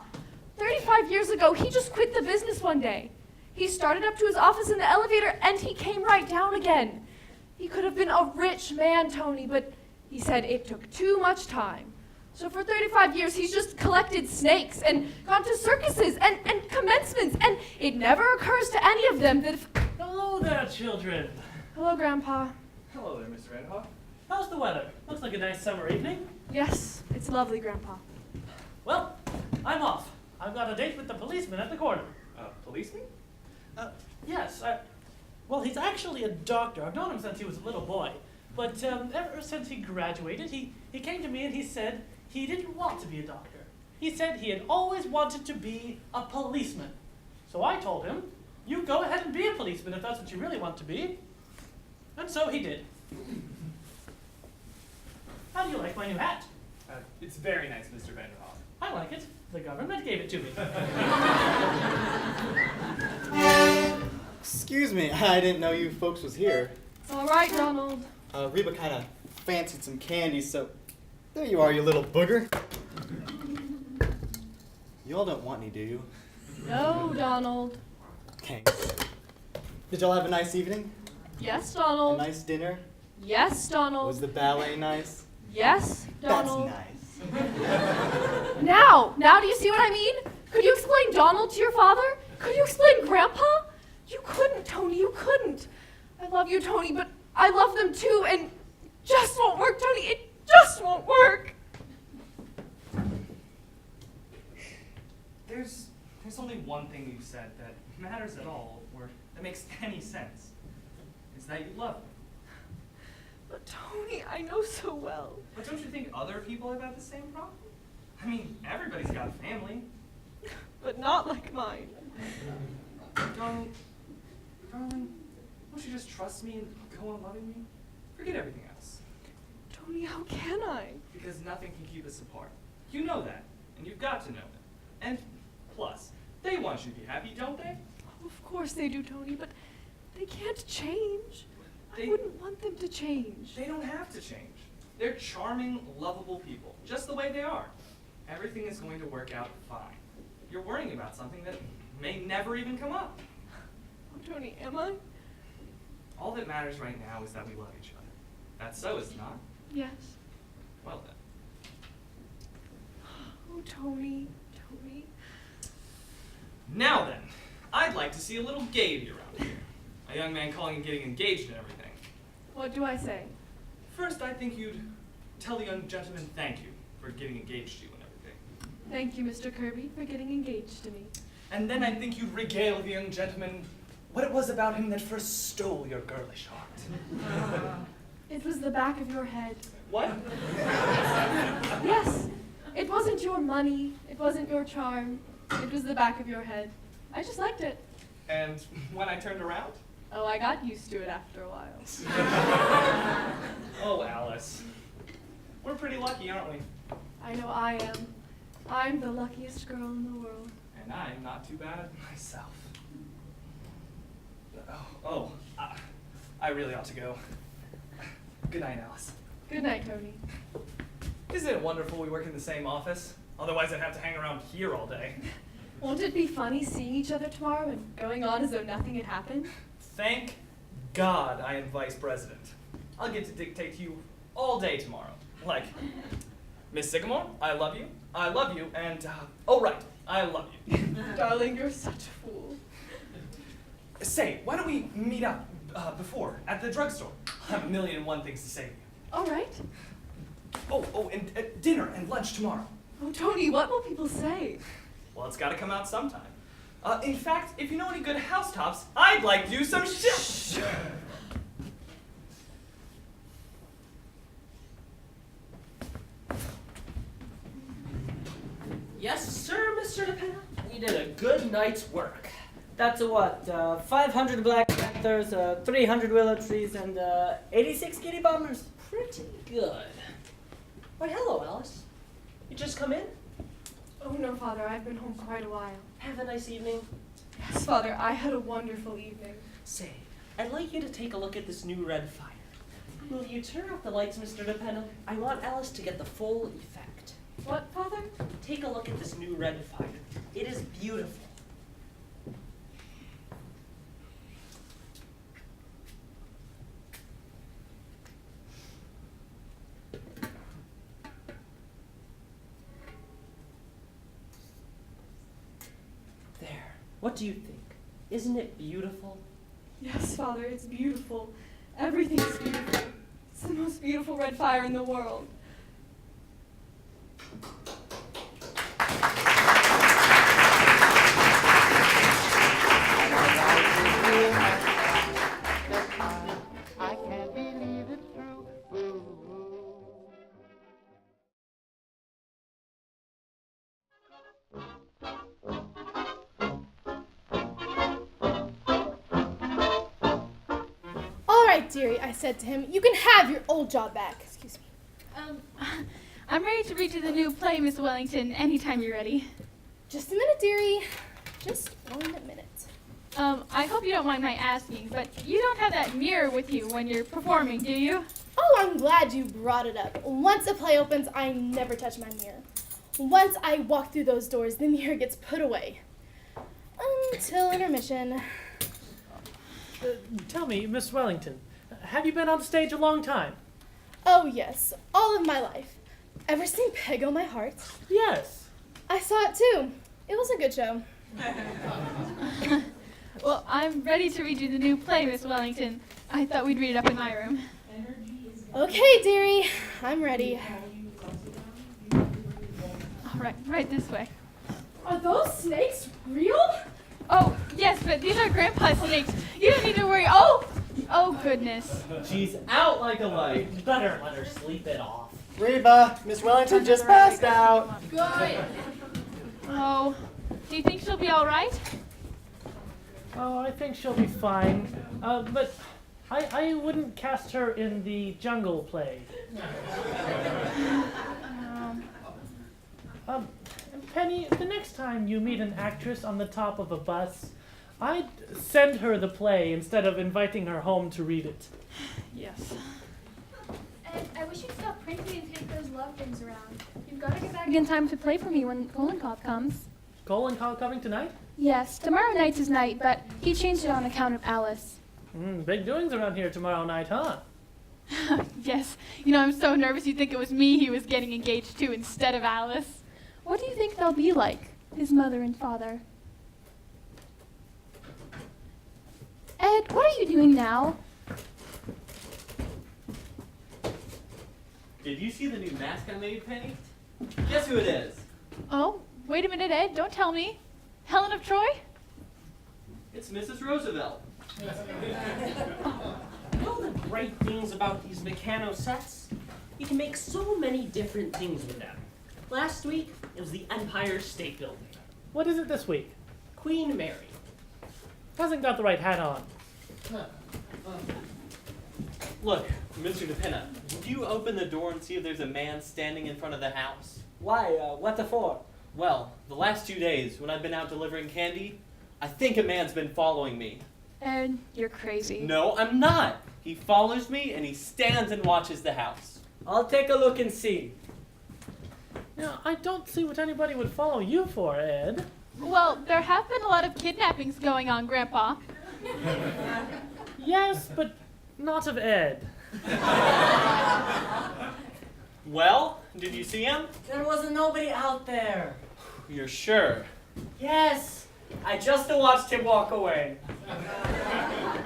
35 years ago, he just quit the business one day. He started up to his office in the elevator, and he came right down again. He could have been a rich man, Tony, but he said it took too much time. So for 35 years, he's just collected snakes and gone to circuses and commencements, and it never occurs to any of them that if... Hello there, children. Hello, Grandpa. Hello there, Mr. Redhawk. How's the weather? Looks like a nice summer evening. Yes, it's lovely, Grandpa. Well, I'm off. I've got a date with the policeman at the corner. Policeman? Yes, well, he's actually a doctor. I've known him since he was a little boy. But ever since he graduated, he came to me and he said he didn't want to be a doctor. He said he had always wanted to be a policeman. So I told him, you go ahead and be a policeman if that's what you really want to be. And so he did. How do you like my new hat? It's very nice, Mr. Vanderhoff. I like it. The government gave it to me. Excuse me, I didn't know you folks was here. It's all right, Donald. Reba kind of fancied some candy, so there you are, you little booger. You all don't want any, do you? No, Donald. Okay. Did y'all have a nice evening? Yes, A Donald. nice dinner? Yes, Donald. Was the ballet nice? Yes, Donald. That's nice. Now do you see what I mean? Could you explain Donald to your father? Could you explain Grandpa? You couldn't, Tony, you couldn't. I love you, Tony, but I love them too, and it just won't work, Tony. It just won't work. There's only one thing you said that matters at all, or that makes any sense. Is that you love me. But Tony, I know so well. But don't you think other people have had the same problem? I mean, everybody's got a family. But not like mine. Darling, won't you just trust me and go on loving me? Forget everything else. Tony, how can I? Because nothing can keep us apart. You know that, and you've got to know it. And plus, they want you to be happy, don't they? Of course they do, Tony, but they can't change. I wouldn't want them to change. They don't have to change. They're charming, lovable people, just the way they are. Everything is going to work out fine. You're worrying about something that may never even come up. Oh, Tony, am I? All that matters right now is that we love each other. That's so, is it not? Yes. Well then. Oh, Tony. Now then, I'd like to see a little gaiety around here. A young man calling and getting engaged and everything. What do I say? First, I think you'd tell the young gentleman thank you for getting engaged to you and everything. Thank you, Mr. Kirby, for getting engaged to me. And then I think you'd regale the young gentleman what it was about him that first stole your girlish heart. It was the back of your head. What? Yes. It wasn't your money. It wasn't your charm. It was the back of your head. I just liked it. And when I turned around? Oh, I got used to it after a while. Oh, Alice. We're pretty lucky, aren't we? I know I am. I'm the luckiest girl in the world. And I'm not too bad myself. I really ought to go. Good night, Alice. Good night, Tony. Isn't it wonderful we work in the same office? Otherwise I'd have to hang around here all day. Won't it be funny seeing each other tomorrow and going on as though nothing had happened? Thank God I am vice president. I'll get to dictate to you all day tomorrow. Like, Miss Sycamore, I love you, and, oh right, I love you. Darling, you're such a fool. Say, why don't we meet up before, at the drugstore? I have a million and one things to say to you. All right. Oh, and dinner and lunch tomorrow. Oh, Tony, what will people say? Well, it's got to come out sometime. In fact, if you know any good housetops, I'd like to do some shit. Yes, sir, Mr. DePena. You did a good night's work. That's what, 500 Black Panthers, 300 willow trees, and 86 kitty bombers. Pretty good. Why, hello, Alice. You just come in? Oh, no, Father, I've been home quite a while. Have a nice evening. Yes, Father, I had a wonderful evening. Say, I'd like you to take a look at this new red fire. Will you turn off the lights, Mr. DePena? I want Alice to get the full effect. What, Father? Take a look at this new red fire. It is beautiful. There. What do you think? Isn't it beautiful? Yes, Father, it's beautiful. Everything's beautiful. It's the most beautiful red fire in the world. I can't believe it's true. All right, dearie, I said to him, you can have your old job back. Excuse me. I'm ready to read you the new play, Miss Wellington, anytime you're ready. Just a minute, dearie. Just 1 minute. I hope you don't mind my asking, but you don't have that mirror with you when you're performing, do you? Oh, I'm glad you brought it up. Once a play opens, I never touch my mirror. Once I walk through those doors, the mirror gets put away. Until intermission. Tell me, Miss Wellington, have you been on stage a long time? Oh, yes. All of my life. Ever seen Peg O' My Heart? Yes. I saw it too. It was a good show. Well, I'm ready to read you the new play, Miss Wellington. I thought we'd read it up in my room. Okay, dearie. I'm ready. All right, right this way. Are those snakes real? Oh, yes, but these are Grandpa's snakes. You don't need to worry. Oh, goodness. She's out like a light. You better let her sleep it off. Reba, Miss Wellington just passed out. Good. Oh, do you think she'll be all right? Oh, I think she'll be fine. But I wouldn't cast her in the jungle play. Penny, the next time you meet an actress on the top of a bus, I'd send her the play instead of inviting her home to read it. Yes. And I wish you'd stop printing and take those love things around. You've got to get back in time to play for me when Kolenkov comes. Kolenkov coming tonight? Yes, tomorrow night's his night, but he changed it on account of Alice. Big doings around here tomorrow night, huh? Yes. You know, I'm so nervous you'd think it was me he was getting engaged to instead of Alice. What do you think they'll be like, his mother and father? Ed, what are you doing now? Did you see the new mask I made, Penny? Guess who it is? Oh, wait a minute, Ed. Don't tell me. Helen of Troy? It's Mrs. Roosevelt. You know the great things about these Meccano sets? You can make so many different things with them. Last week, it was the Empire State Building. What is it this week? Queen Mary. Hasn't got the right hat on. Look, Mr. DePena, would you open the door and see if there's a man standing in front of the house? Why, what the for? Well, the last 2 days, when I've been out delivering candy, I think a man's been following me. Ed, you're crazy. No, I'm not. He follows me and he stands and watches the house. I'll take a look and see. Now, I don't see what anybody would follow you for, Ed. Well, there have been a lot of kidnappings going on, Grandpa. Yes, but not of Ed. Well, did you see him? There wasn't nobody out there. You're sure? Yes, I just watched him walk away.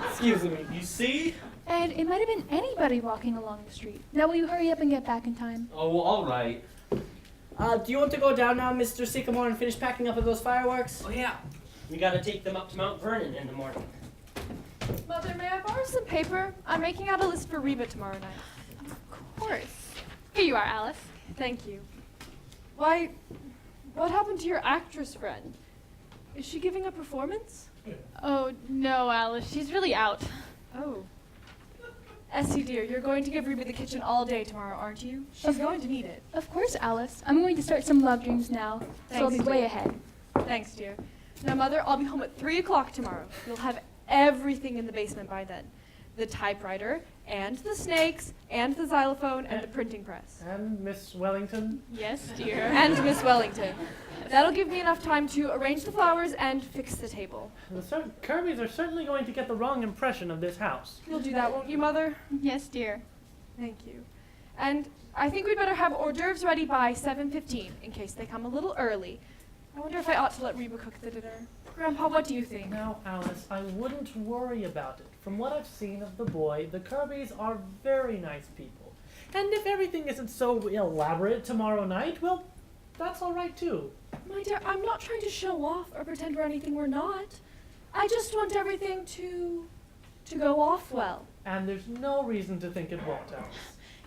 Excuse me. You see? And it might have been anybody walking along the street. Now will you hurry up and get back in time? Oh, all right. Do you want to go down now, Mr. Sycamore, and finish packing up of those fireworks? Oh yeah, we gotta take them up to Mount Vernon in the morning. Mother, may I borrow some paper? I'm making out a list for Reba tomorrow night. Of course. Here you are, Alice. Thank you. Why, what happened to your actress friend? Is she giving a performance? Oh, no, Alice. She's really out. Oh. Essie, dear, you're going to give Reba the kitchen all day tomorrow, aren't you? She's going to need it. Of course, Alice. I'm going to start some love dreams now, so I'll be Thanks, way dear. ahead. Thanks, dear. Now, Mother, I'll be home at 3 o'clock tomorrow. You'll have everything in the basement by then. The typewriter, and the snakes, and the xylophone, and the printing press. And Miss Wellington? Yes, dear. And Miss Wellington. That'll give me enough time to arrange the flowers and fix the table. The Kirbys are certainly going to get the wrong impression of this house. You'll do that, won't you, Mother? Yes, dear. Thank you. And I think we'd better have hors d'oeuvres ready by 7:15, in case they come a little early. I wonder if I ought to let Reba cook the dinner. Grandpa, what do you think? Now, Alice, I wouldn't worry about it. From what I've seen of the boy, the Kirbys are very nice people. And if everything isn't so elaborate tomorrow night, well, that's all right too. My dear, I'm not trying to show off or pretend we're anything we're not. I just want everything to go off well. And there's no reason to think it won't, Alice.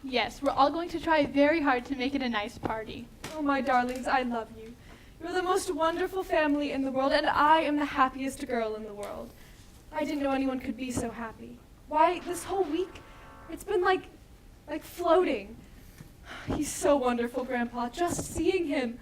Yes, we're all going to try very hard to make it a nice party. Oh, my darlings, I love you. You're the most wonderful family in the world, and I am the happiest girl in the world. I didn't know anyone could be so happy. Why, this whole week, it's been like floating. He's so wonderful, Grandpa. Just seeing him,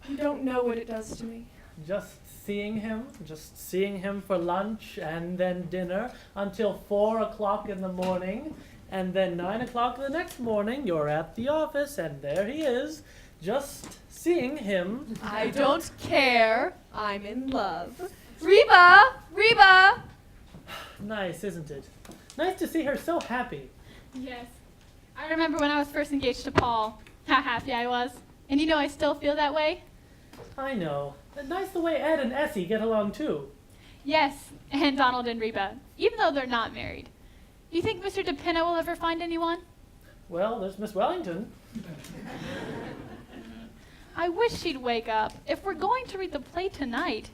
you don't know what it does to me. Just seeing him for lunch and then dinner until 4 o'clock in the morning, and then 9 o'clock the next morning, you're at the office, and there he is, just seeing him. I don't care. I'm in love. Reba! Reba! Nice, isn't it? Nice to see her so happy. Yes. I remember when I was first engaged to Paul, how happy I was. And you know I still feel that way? I know. And nice the way Ed and Essie get along too. Yes, and Donald and Reba, even though they're not married. Do you think Mr. DePinna will ever find anyone? Well, there's Miss Wellington. I wish she'd wake up. If we're going to read the play tonight.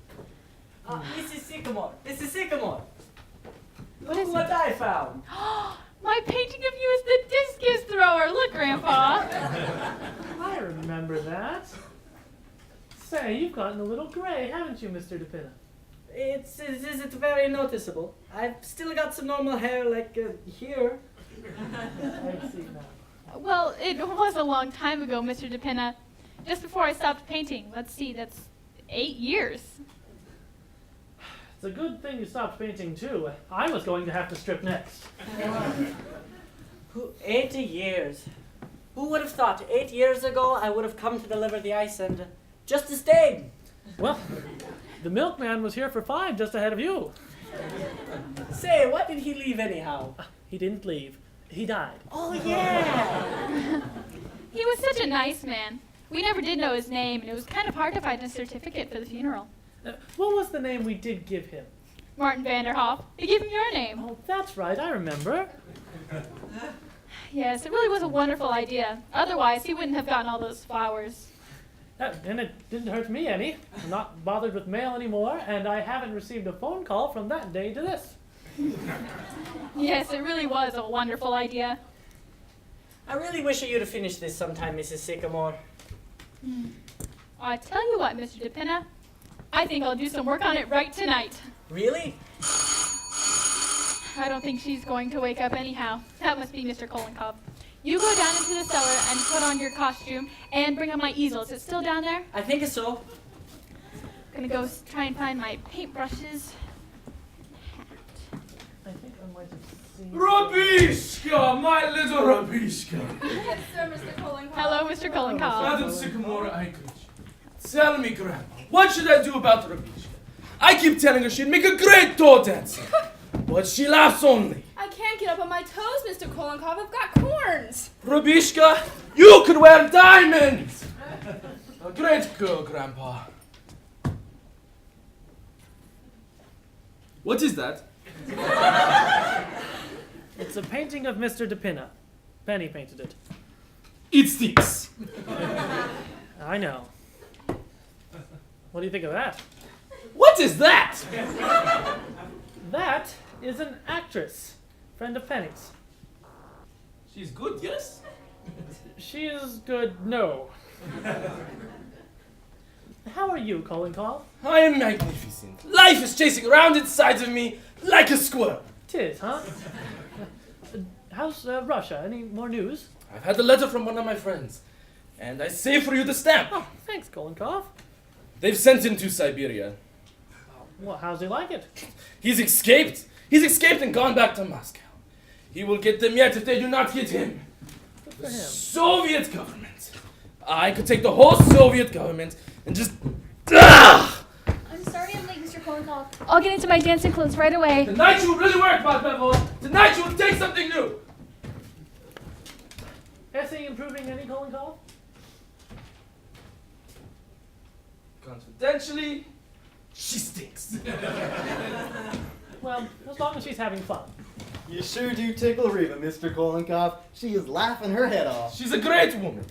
Mrs. Sycamore! Mrs. Sycamore! What Look is what I found! My painting of you as the discus thrower. Look, Grandpa. I remember that. Say, you've gotten a little gray, haven't you, Mr. DePinna? Is it very noticeable? I've still got some normal hair like here. I see now. Well, it was a long time ago, Mr. DePinna. Just before I stopped painting. Let's see, that's 8 years. It's a good thing you stopped painting too. I was going to have to strip next. 80 years. Who would have thought 8 years ago I would have come to deliver the ice and just stayed? Well, the milkman was here for 5 just ahead of you. Say, what did he leave anyhow? He didn't leave. He died. Oh, yeah. He was such a nice man. We never did know his name, and it was kind of hard to find a certificate for the funeral. What was the name we did give him? Martin Vanderhoff. They gave him your name. Oh, that's right. I remember. Yes, it really was a wonderful idea. Otherwise, he wouldn't have gotten all those flowers. And it didn't hurt me any. I'm not bothered with mail anymore, and I haven't received a phone call from that day to this. Yes, it really was a wonderful idea. I really wish you'd have finished this sometime, Mrs. Sycamore. I tell you what, Mr. DePinna, I think I'll do some work on it right tonight. Really? I don't think she's going to wake up anyhow. That must be Mr. Kolenkov. You go down into the cellar and put on your costume and bring up my easel. Is it still down there? I think so. Gonna go try and find my paintbrushes. I think I might have seen... Rabishka, my little Rabishka. Yes, sir, Mr. Kolenkov. Hello, Mr. Kolenkov. Madam Sycamore, I greet you. Tell me, Grandma, what should I do about Rabishka? I keep telling her she'd make a great toe dancer. But she laughs only. I can't get up on my toes, Mr. Kolonkov. I've got corns. Rabishka, you could wear diamonds! A great girl, Grandpa. What is that? It's a painting of Mr. DePinna. Penny painted it. It sticks. I know. What do you think of that? What is that? That is an actress, friend of Penny's. She's good, yes? She is good, no. How are you, Kolonkov? I am magnificent. Life is chasing around inside of me like a squirrel. 'Tis, huh? How's Russia? Any more news? I've had a letter from one of my friends, and I save for you the stamp. Oh, thanks, Kolonkov. They've sent him to Siberia. Well, how's he like it? He's escaped. He's escaped and gone back to Moscow. He will get them yet if they do not get him. Good for The him. Soviet government. I could take the whole Soviet government and just... Ah! I'm sorry I'm late, Mr. Kolonkov. I'll get into my dancing clothes right away. Tonight you will really work, Padmevo. Tonight you will take something new. Essay improving any, Kolonkov? Confidentially, she stinks. Well, as long as she's having fun. You sure do tickle Reva, Mr. Kolonkov. She is laughing her head off. She's a great woman.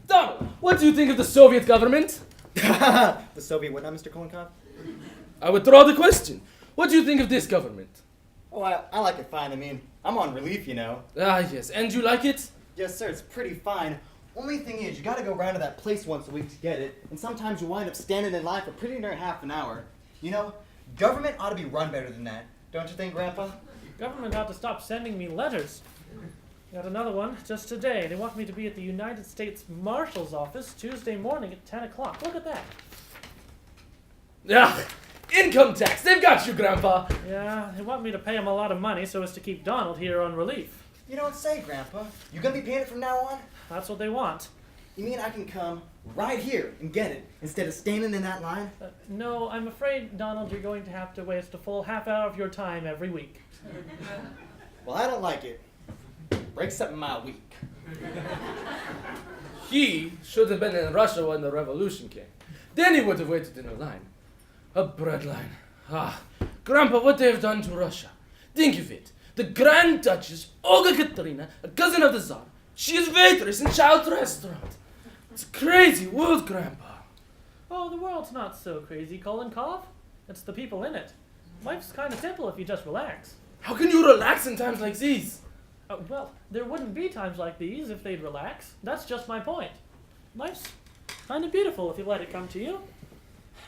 Donald, what do you think of the Soviet government? The Soviet what now, Mr. Kolonkov? I withdraw the question. What do you think of this government? Oh, I like it fine. I mean, I'm on relief, you know. Ah, yes. And you like it? Yes, sir, it's pretty fine. Only thing is, you gotta go round to that place once a week to get it, and sometimes you wind up standing in line for pretty near half an hour. You know, government ought to be run better than that. Don't you think, Grandpa? Government ought to stop sending me letters. Got another one just today. They want me to be at the United States Marshal's office Tuesday morning at 10 o'clock. Look at that. Ah, income tax. They've got you, Grandpa. Yeah, they want me to pay them a lot of money so as to keep Donald here on relief. You don't say, Grandpa. You gonna be paying it from now on? That's what they want. You mean I can come right here and get it instead of standing in that line? No, I'm afraid, Donald, you're going to have to waste a full half hour of your time every week. Well, I don't like it. Breaks up my week. He should have been in Russia when the revolution came. Then he would have waited in a line. A bread line. Ah, Grandpa, what they have done to Russia. Think of it. The Grand Duchess, Olga Katerina, a cousin of the Tsar. She is waitress in child restaurant. It's a crazy world, Grandpa. Oh, the world's not so crazy, Kolonkov. It's the people in it. Life's kind of simple if you just relax. How can you relax in times like these? Well, there wouldn't be times like these if they'd relax. That's just my point. Life's kind of beautiful if you let it come to you.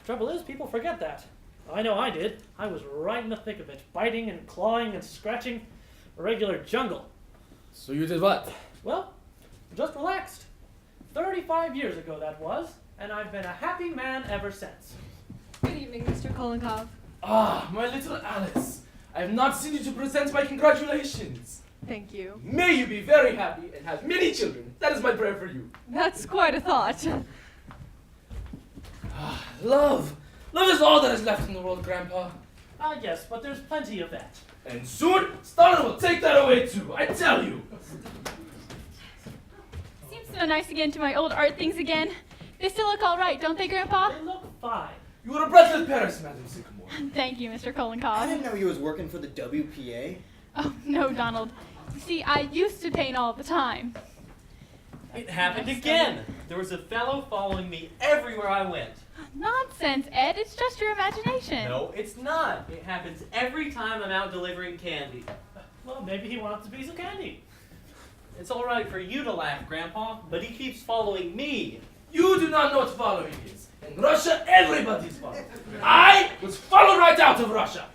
Trouble is, people forget that. I know I did. I was right in the thick of it, biting and clawing and scratching. A regular jungle. So you did what? Well, just relaxed. 35 years ago that was, and I've been a happy man ever since. Good evening, Mr. Kolonkov. Ah, my little Alice. I have not seen you to present my congratulations. Thank you. May you be very happy and have many children. That is my prayer for you. That's quite a thought. Ah, love. Love is all that is left in the world, Grandpa. Ah, yes, but there's plenty of that. And soon, Stalin will take that away too, I tell you. Seems so nice to get into my old art things again. They still look all right, don't they, Grandpa? They look fine. You were a breath of Paris, Madam Sycamore. Thank you, Mr. I Kolonkov. didn't know you was working for the WPA. Oh, no, Donald. You see, I used to paint all the time. It happened again. There was a fellow following me everywhere I went. Nonsense, Ed. It's just your imagination. No, it's not. It happens every time I'm out delivering candy. Well, maybe he wants a piece of candy. It's all right for you to laugh, Grandpa, but he keeps following me. You do not know what following is. In Russia, everybody's followed. I was followed right out of Russia.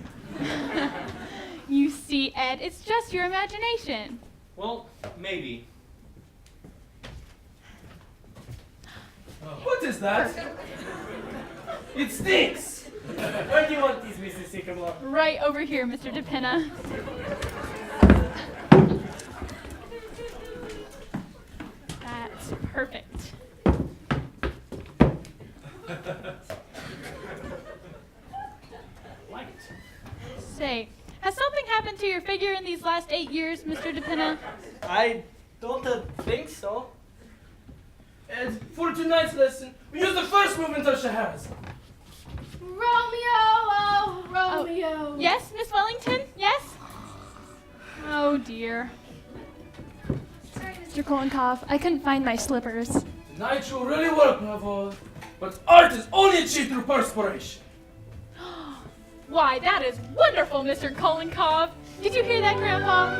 You see, Ed, it's just your imagination. Well, maybe. What is that? It stinks. Where do you want these, Mrs. Sycamore? Right over here, Mr. DePinna. That's perfect. Like it. Say, has something happened your figure in these last 8 years, Mr. DePina? I don't think so. And for tonight's lesson, we use the first movement of Scheherazade. Romeo, oh, Romeo. Yes, Miss Wellington? Yes? Oh, dear. Sorry, Mr. Kolenkov, I couldn't find my slippers. Tonight you really work, my boy. But art is only achieved through perspiration. Why, that is wonderful, Mr. Kolenkov. Did you hear that, Grandpa?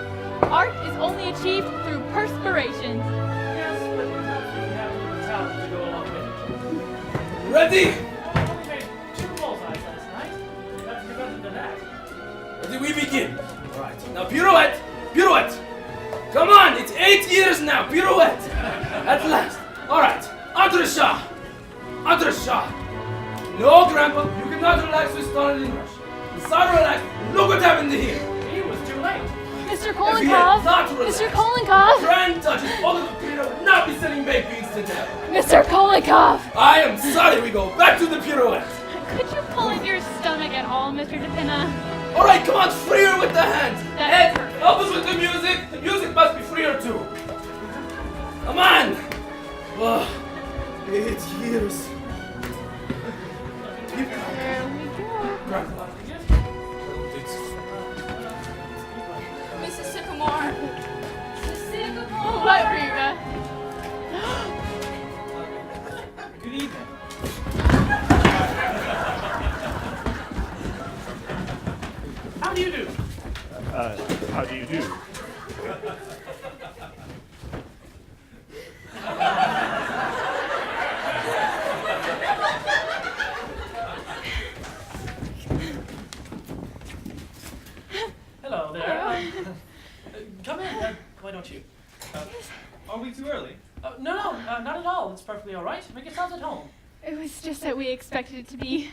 Art is only achieved through perspiration. Yes, but perhaps we have the talent to go along with it. Ready? Oh, we made 2 bullseyes last night. You have to do better than that. Ready, we begin. Alright, now pirouette, pirouette. Come on, it's 8 years now, pirouette. At last. Alright, entrechat. Entrechat. No, Grandpa, you cannot relax with started in rush. Decide relax, look what happened here. He was too late. Mr. If he had Kolenkov! not relaxed, Mr. Kolenkov! Grand touches, all of the Peter would not be selling baked beans today. Mr. Kolenkov! I am sorry, we go back to the pirouette. Could you pull in your stomach at all, Mr. DePina? Alright, come on, freer with the hands. That's Ed, help us with the music. The music must be freer too. Come on. Oh, 8 years. Keep going. There we go. Grandpa. Mrs. Sycamore. Mrs. Sycamore. What, Reba? Good evening. How do you do? How do you do? Hello there. Come in. Why don't you? Are we too early? No, not at all. It's perfectly all right. Make yourselves at home. It was just that we expected it to be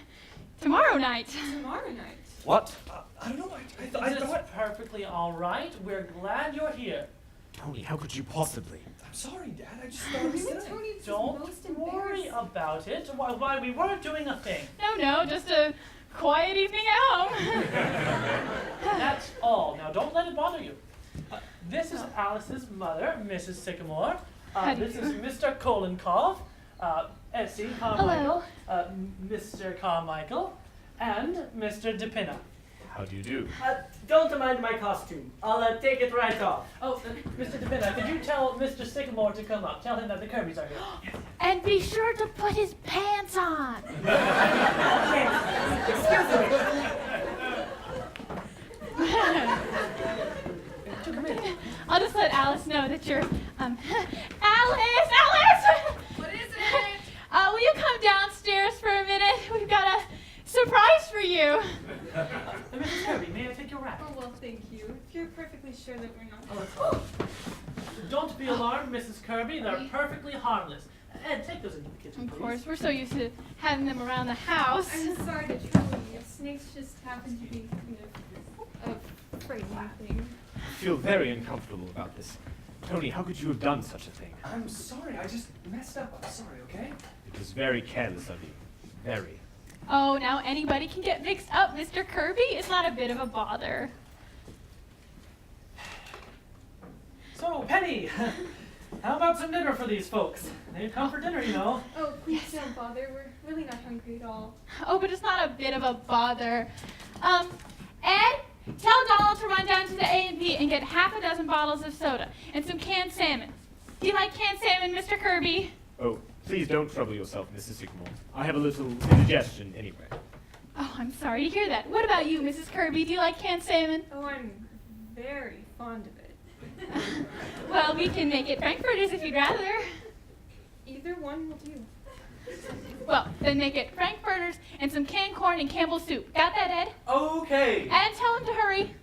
tomorrow night. Tomorrow night. What? I don't know. I It's thought. perfectly all right. We're glad you're here. Tony, how could you possibly? I'm sorry, Dad. I just thought it was tonight. Tony's just Don't most worry embarrassed. about it. Why, we weren't doing a thing. No, just a quiet evening at home. That's all. Now, don't let it bother you. This is Alice's mother, Mrs. Sycamore. How do This you is Mr. Kolenkov, Essie Carmichael, Mr. Carmichael, and Mr. DePina. How do you do? Don't mind my costume. I'll take it right off. Oh, Mr. DePina, could you tell Mr. Sycamore to come up? Tell him that the Kirbys are here. And be sure to put his pants on. I'll just let Alice know that you're, Alice! What is it? Will you come downstairs for a minute? We've got a surprise for you. Mrs. Kirby, may I take your wrap? Oh, well, thank you. If you're perfectly sure that we're not. Don't be alarmed, Mrs. Kirby. They're perfectly harmless. Ed, take those into the kitchen, Of please. course, we're so used to having them around the house. I'm sorry to trouble you. Snakes just happen to be kind of a frightening thing. I feel very uncomfortable about this. Tony, how could you have done such a thing? I'm sorry. I just messed up. I'm sorry. Okay. It was very careless of you. Very. Oh, now anybody can get mixed up, Mr. Kirby. It's not a bit of a bother. So, Penny, how about some dinner for these folks? They've come for dinner, you know. Oh, please don't bother. We're really not hungry at all. Oh, but it's not a bit of a bother. Ed, tell Donald to run down to the A&P and get half a dozen bottles of soda and some canned salmon. Do you like canned salmon, Mr. Kirby? Oh, please don't trouble yourself, Mrs. Sycamore. I have a little indigestion anyway. Oh, I'm sorry to hear that. What about you, Mrs. Kirby? Do you like canned salmon? Oh, I'm very fond of it. Well, we can make it Frankfurters if you'd rather. Either one will do. Well, then make it Frankfurters and some canned corn and Campbell's soup. Got that, Ed? Okay. And tell him to hurry.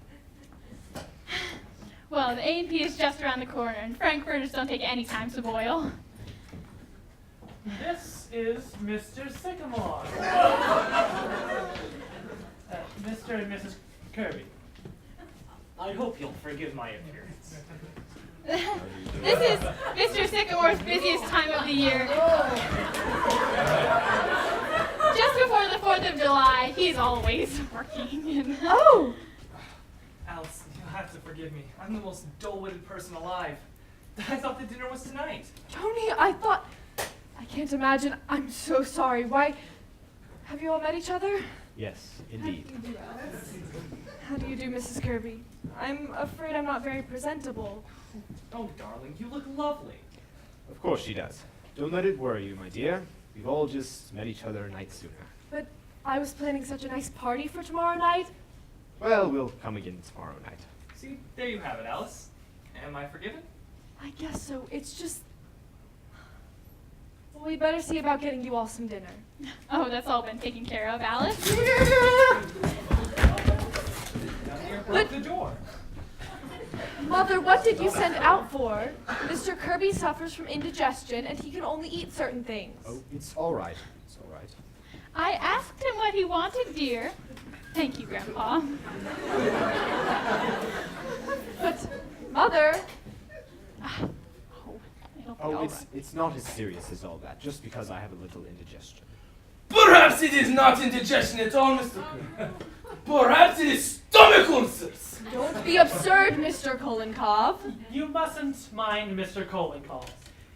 Well, the A&P is just around the corner, and Frankfurters don't take any time to boil. This is Mr. Sycamore. Mr. and Mrs. Kirby. I hope you'll forgive my appearance. This is Mr. Sycamore's busiest time of the year. Just before the 4th of July, he's always working. Alice, have to forgive me. I'm the most dull-witted person alive. I thought the dinner was tonight. Tony, I can't imagine. I'm so sorry. Why? Have you all met each other? Yes, indeed. How do you do, Mrs. Kirby? I'm afraid I'm not very presentable. Oh, darling, you look lovely. Of course she does. Don't let it worry you, my dear. We've all just met each other a night sooner. But I was planning such a nice party for tomorrow night. Well, we'll come again tomorrow night. See, there you have it, Alice. Am I forgiven? I guess so. It's just... Well, we better see about getting you all some dinner. Oh, that's all been taken care of, Alice. But the door. Mother, what did you send out for? Mr. Kirby suffers from indigestion, and he can only eat certain things. Oh, it's all right. It's all right. I asked him what he wanted, dear. Thank you, Grandpa. But, Mother... Oh, it's not as serious as all that, just because I have a little indigestion. Perhaps it is not indigestion at all, Mr. Kirby. Perhaps it is stomach ulcers. Don't be absurd, Mr. Kolenkov. You mustn't mind Mr. Kolenkov.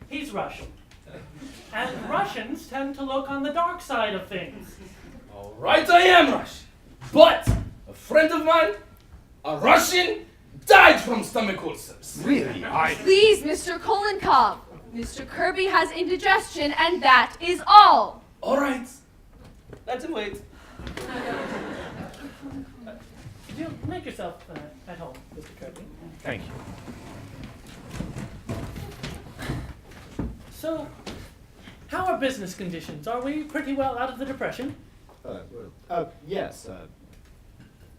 He's Russian. And Russians tend to look on the dark side of things. All right, I am Russian. But a friend of mine, a Russian, died from stomach ulcers. Really? Please, Mr. Kolenkov. Mr. Kirby has indigestion, and that is all. All right. Let him wait. You make yourself at home, Mr. Kirby. Thank you. So, how are business conditions? Are we pretty well out of the depression? Yes. Of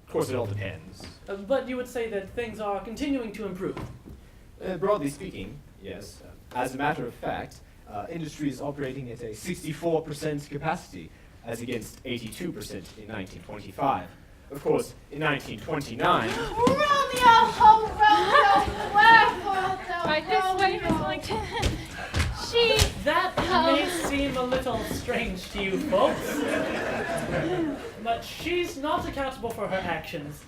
course, it all depends. But you would say that things are continuing to improve. Broadly speaking, yes. As a matter of fact, industry is operating at a 64% capacity, as against 82% in 1925. Of course, in 1929... Romeo, oh Romeo, wherefore thou Right this way, Miss Langton. That may seem a little strange to you folks, but she's not accountable for her actions.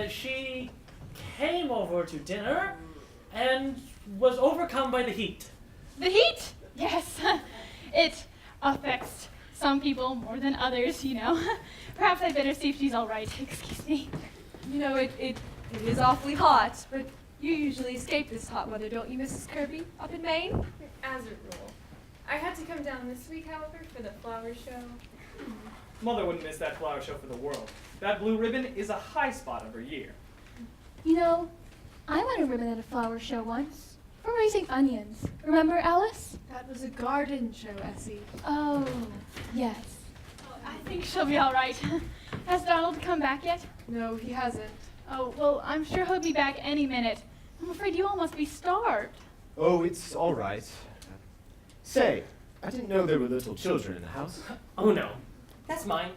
She came over to dinner and was overcome by the heat. The heat? Yes. It affects some people more than others, you know. Perhaps I'd better see if she's all right. Excuse me. You know, it is awfully hot, but you usually escape this hot weather, don't you, Mrs. Kirby, up in Maine? As a rule. I had to come down this week, however, for the flower show. Mother wouldn't miss that flower show for the world. That blue ribbon is a high spot of her year. You know, I won a ribbon at a flower show once for raising onions. Remember, Alice? That was a garden show, Essie. Oh, yes. I think she'll be all right. Has Donald come back yet? No, he hasn't. Oh, well, I'm sure he'll be back any minute. I'm afraid you all must be starved. Oh, it's all right. Say, I didn't know there were little children in the house. Oh no, that's mine.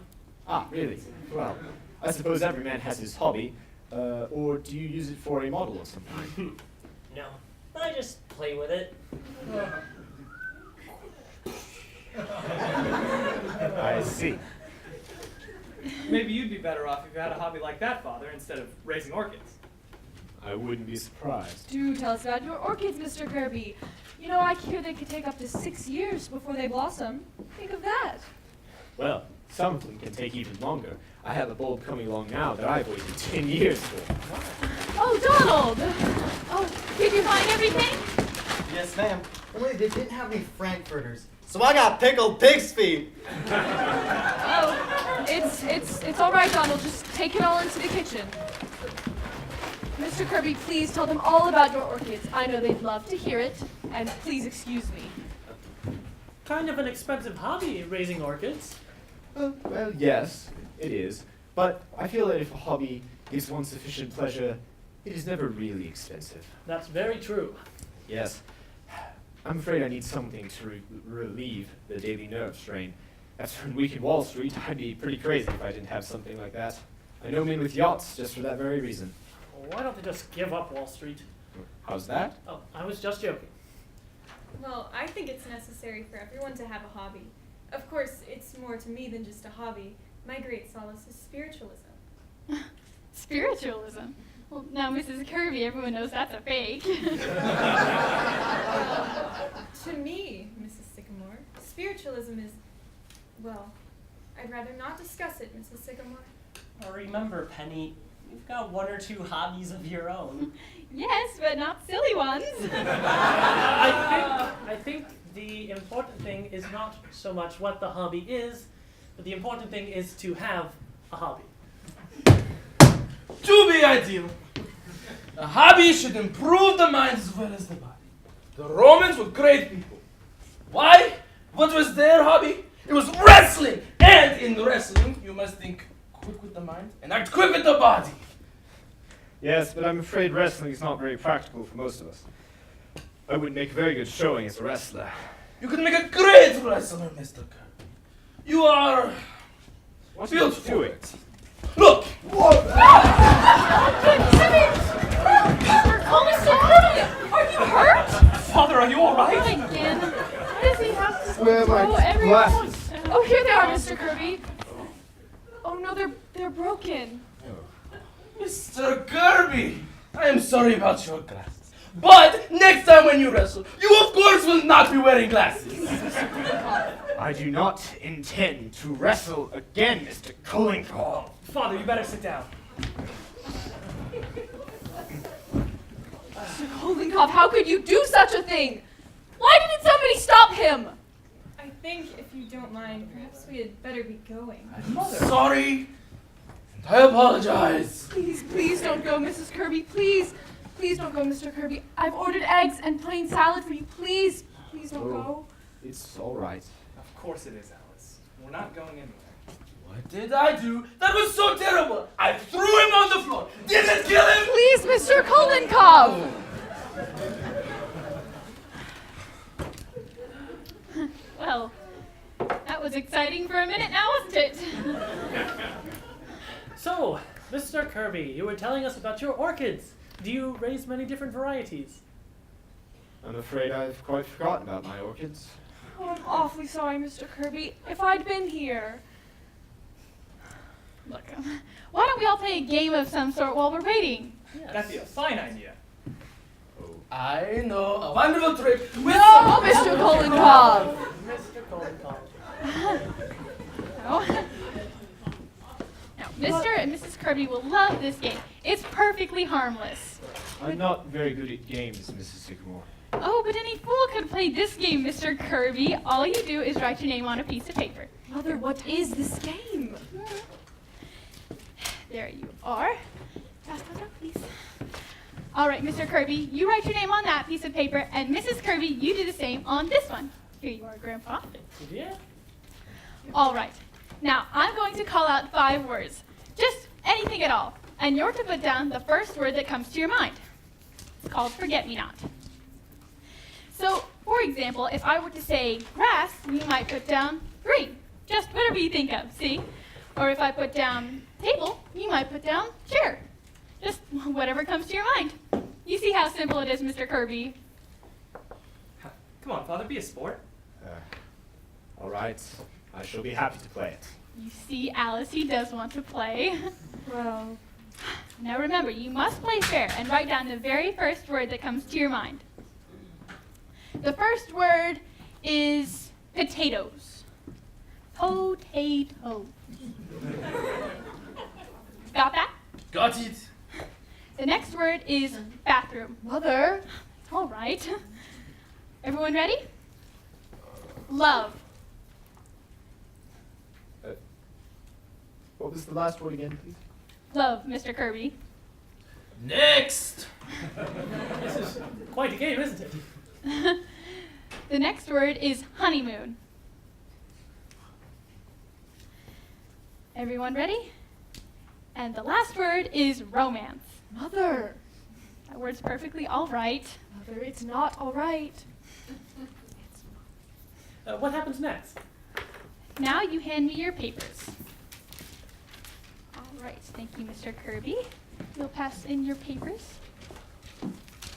Ah, really? Well, I suppose every man has his hobby. Or do you use it for a model of some kind? No, I just play with it. I see. Maybe you'd be better off if you had a hobby like that, Father, instead of raising orchids. I wouldn't be surprised. Do tell us about your orchids, Mr. Kirby. You know, I hear they could take up to 6 years before they blossom. Think of that. Well, some of them can take even longer. I have a bulb coming along now that I've waited 10 years for. Oh, Donald! Oh, did you find everything? Yes, ma'am. Only they didn't have any frankfurters, so I got pickled pig's feet. Oh, it's all right, Donald. Just take it all into the kitchen. Mr. Kirby, please tell them all about your orchids. I know they'd love to hear it, and please excuse me. Kind of an expensive hobby, raising orchids. Well, yes, it is. But I feel that if a hobby gives one sufficient pleasure, it is never really expensive. That's very true. Yes. I'm afraid I need something to relieve the daily nerve strain. After a week in Wall Street, I'd be pretty crazy if I didn't have something like that. I know men with yachts just for that very reason. Why don't they just give up Wall Street? How's that? Oh, I was just joking. Well, I think it's necessary for everyone to have a hobby. Of course, it's more to me than just a hobby. My great solace is spiritualism. Spiritualism? Well, now, Mrs. Kirby, everyone knows that's a fake. To me, Mrs. Sycamore, spiritualism is, well, I'd rather not discuss it, Mrs. Sycamore. Remember, Penny, you've got one or two hobbies of your own. Yes, but not silly ones. I think the important thing is not so much what the hobby is, but the important thing is to have a hobby. To be ideal, a hobby should improve the mind as well as the body. The Romans were great people. Why? What was their hobby? It was wrestling! And in wrestling, you must think quick with the mind and act quick with the body. Yes, but I'm afraid wrestling is not very practical for most of us. I wouldn't make a very good showing as a wrestler. You could make a great wrestler, Mr. Kirby. You are... What's built he for doing? it. Look! Oh, Mr. Kirby, are you hurt? Father, are you all right? Not again. Why does he have to Where are my throw everyone? glasses? Oh, here they are, Mr. Kirby. Oh no, they're broken. Mr. Kirby, I am sorry about your glasses. But next time when you wrestle, you of course will not be wearing glasses. I do not intend to wrestle again, Mr. Cullincall. Father, you better sit down. Mr. Kolenkov, how could you do such a thing? Why didn't somebody stop him? I think, if you don't mind, perhaps we had better be going. Sorry, and I apologize. Please don't go, Mrs. Kirby. Please don't go, Mr. Kirby. I've ordered eggs and plain salad for you. Please don't go. It's all right. Of course it is, Alice. We're not going anywhere. What did I do? That was so terrible. I threw him on the floor. Did it kill him? Please, Mr. Kolenkov. Well, that was exciting for a minute now, wasn't it? So, Mr. Kirby, you were telling us about your orchids. Do you raise many different varieties? I'm afraid I've quite forgotten about my orchids. Oh, I'm awfully sorry, Mr. Kirby. If I'd been here. Look, why don't we all play a game of some sort while we're waiting? Yes. That'd be a fine idea. I know a wonderful trick with No, Mr. Kolenkov. Mr. Kolenkov. No. Now, Mr. and Mrs. Kirby will love this game. It's perfectly harmless. I'm not very good at games, Mrs. Sycamore. Oh, but any fool could play this game, Mr. Kirby. All you do is write your name on a piece of paper. Mother, what is this game? There you are. Pass that up, please. All right, Mr. Kirby, you write your name on that piece of paper, and Mrs. Kirby, you do the same on this one. Here you are, Grandpa. Yeah. All right. Now, I'm going to call out 5 words. Just anything at all. And you're to put down the first word that comes to your mind. It's called forget-me-not. So, for example, if I were to say grass, you might put down green. Just whatever you think of, see? Or if I put down table, you might put down chair. Just whatever comes to your mind. You see how simple it is, Mr. Kirby. Come on, Father, be a sport. All right. I shall be happy to play it. You see, Alice, he does want to play. Well, Now remember, you must play fair and write down the very first word that comes to your mind. The first word is potatoes. Potatoes. Got that? Got it. The next word is bathroom. Mother. All right. Everyone ready? Love. What was the last word again, please? Love, Mr. Kirby. Next. This is quite a game, isn't it? The next word is honeymoon. Everyone ready? And the last word is romance. Mother. That word's perfectly all right. Mother, it's not all right. What happens next? Now you hand me your papers. All right, thank you, Mr. Kirby. You'll pass in your papers.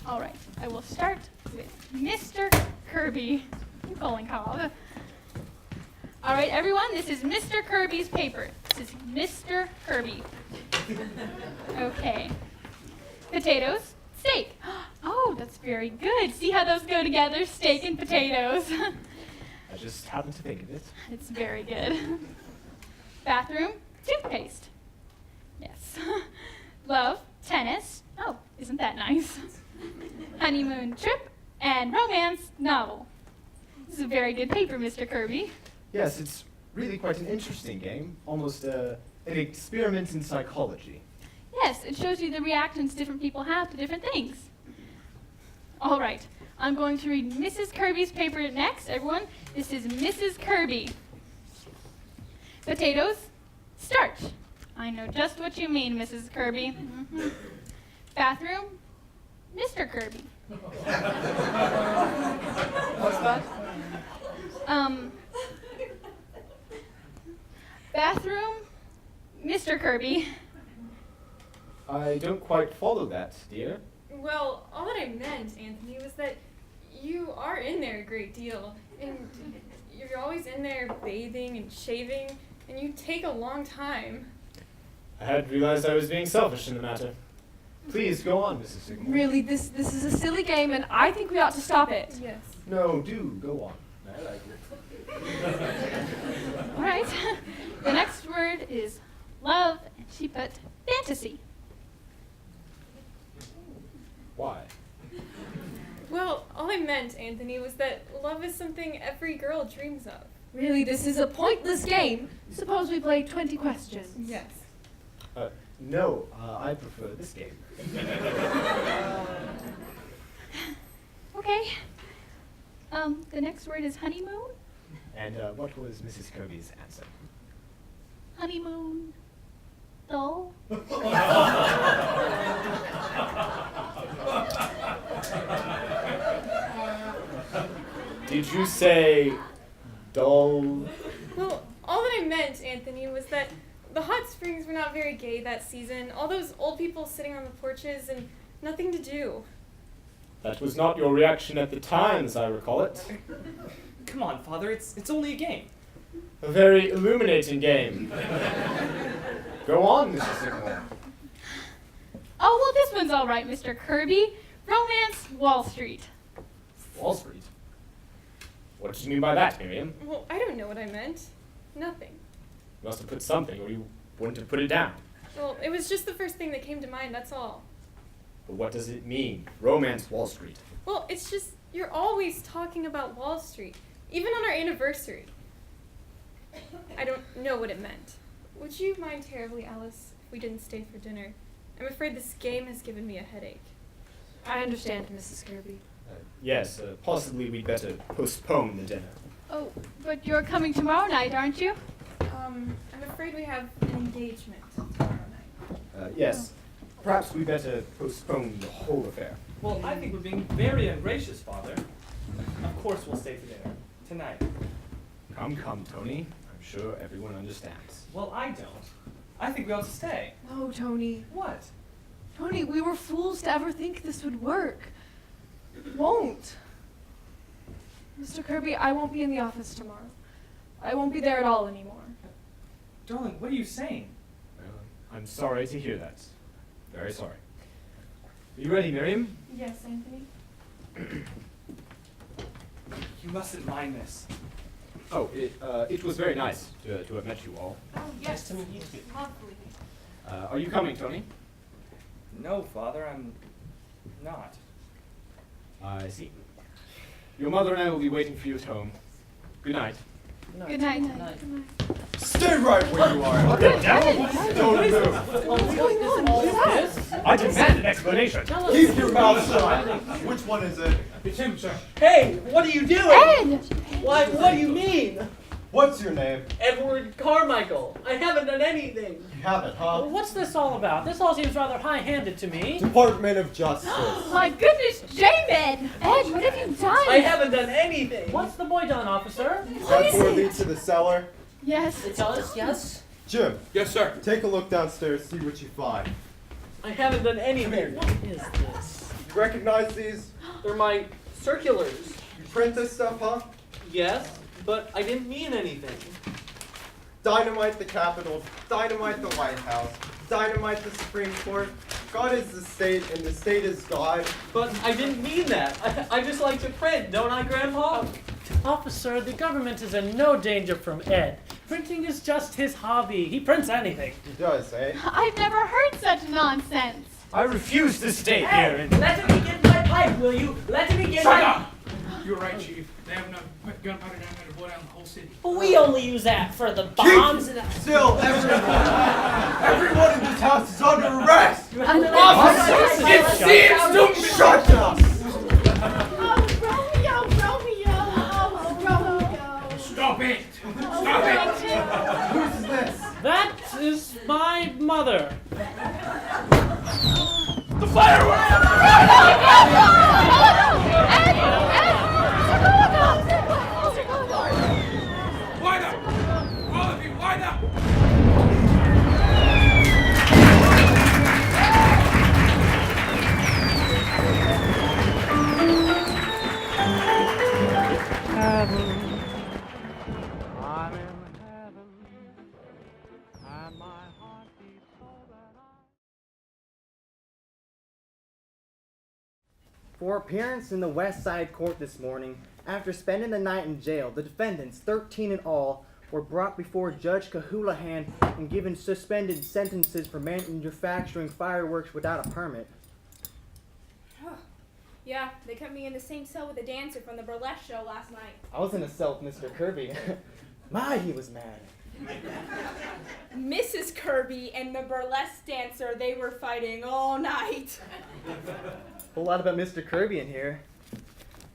All right, I will start with Mr. Kirby. You calling Cobb. All right, everyone, this is Mr. Kirby's paper. This is Mr. Kirby. Okay. Potatoes, steak. Oh, that's very good. See how those go together, steak and potatoes. I just happened to think of it. It's very good. Bathroom, toothpaste. Yes. Love, tennis. Oh, isn't that nice? Honeymoon trip, and romance novel. This is a very good paper, Mr. Kirby. Yes, it's really quite an interesting game, almost an experiment in psychology. Yes, it shows you the reactions different people have to different things. All right, I'm going to read Mrs. Kirby's paper next. Everyone, this is Mrs. Kirby. Potatoes, starch. I know just what you mean, Mrs. Kirby. Mhm. Bathroom, Mr. Kirby. What's that? Bathroom, Mr. Kirby. I don't quite follow that, dear. Well, all that I meant, Anthony, was that you are in there a great deal. And you're always in there bathing and shaving, and you take a long time. I hadn't realized I was being selfish in the matter. Please go on, Mrs. Sigmund. Really, this is a silly game, and I think we ought to stop it. Yes. No, do go on. I like it. All right, the next word is love, and she put fantasy. Why? Well, all I meant, Anthony, was that love is something every girl dreams of. Really, this is a pointless game. Suppose we play 20 questions. Yes. No, I prefer this game. Okay. The next word is honeymoon. And what was Mrs. Kirby's answer? Honeymoon. Dull. Did you say dull? Well, all that I meant, Anthony, was that the hot springs were not very gay that season. All those old people sitting on the porches and nothing to do. That was not your reaction at the time, as I recall it. Come on, Father, it's only a game. A very illuminating game. Go on, Mrs. Sigmund. Oh, well, this one's all right, Mr. Kirby. Romance, Wall Street. Wall Street? What did you mean by that, Miriam? Well, I don't know what I meant. Nothing. You must have put something, or you wouldn't have put it down. Well, it was just the first thing that came to mind, that's all. But what does it mean? Romance Wall Street. Well, it's just, you're always talking about Wall Street, even on our anniversary. I don't know what it meant. Would you mind terribly, Alice, if we didn't stay for dinner? I'm afraid this game has given me a headache. I understand, Mrs. Kirby. Yes, possibly we'd better postpone the dinner. Oh, but you're coming tomorrow night, aren't you? I'm afraid we have an engagement tomorrow night. Yes. Perhaps we'd better postpone the whole affair. Well, I think we're being very ungracious, Father. Of course we'll stay for dinner. Tonight. Come, Tony. I'm sure everyone understands. Well, I don't. I think we ought to stay. No, Tony. What? Tony, we were fools to ever think this would work. It won't. Mr. Kirby, I won't be in the office tomorrow. I won't be there at all anymore. Darling, what are you saying? Well, I'm sorry to hear that. Very sorry. Are you ready, Miriam? Yes, Anthony? You mustn't mind this. Oh, it was very nice to have met you all. Oh, yes. Nice to meet you. Lovely. Are you coming, Tony? No, Father, I'm not. I see. Your mother and I will be waiting for you at home. Good night. Good night. Stay right where you are. What the devil? Don't move. What's going on? I demand an explanation. Keep your mouth shut. Which one is it? It's him, sir. Hey, what are you doing? Ed! Why, what do you mean? What's your name? Edward Carmichael. I haven't done anything. You haven't, huh? Well, what's this all about? This all seems rather high-handed to me. Department of Justice. My goodness, Jamin! Ed, what have you done? I haven't done anything. What's the boy done, officer? That door leads to the cellar. Yes. It does, yes. Jim, Yes, sir. take a look downstairs, see what you find. I haven't done anything. What is this? You recognize these? They're my circulars. You print this stuff, huh? Yes, but I didn't mean anything. Dynamite the Capitol, dynamite the White House, dynamite the Supreme Court. God is the state, and the state is God. But I didn't mean that. I just like to print, don't I, Grandpa? Officer, the government is in no danger from Ed. Printing is just his hobby. He prints anything. He does, eh? I've never heard such nonsense. I refuse to stay Hey, here and... let me get my pipe, will you? Let me get Shut my... up! You're right, Chief. They have enough gunpowder down there to blow down the whole city. But we only use that for the bombs and... Still, everyone in this house is under arrest! Officers, it seems to be... Shut up! Stop it! Stop it! Who's this? That is my mother. The fireworks! Line up! All of you, line up! I'm in heaven, and my heart beats so that For appearance in the West Side Court this morning, after spending the night in jail, the defendants, 13 in all, were brought before Judge Kahulahan and given suspended sentences for manufacturing fireworks without a permit. Yeah, they kept me in the same cell with the dancer from the burlesque show last night. I was in a cell with Mr. Kirby. My, he was mad. Mrs. Kirby and the burlesque dancer, they were fighting all night. Whole lot about Mr. Kirby in here.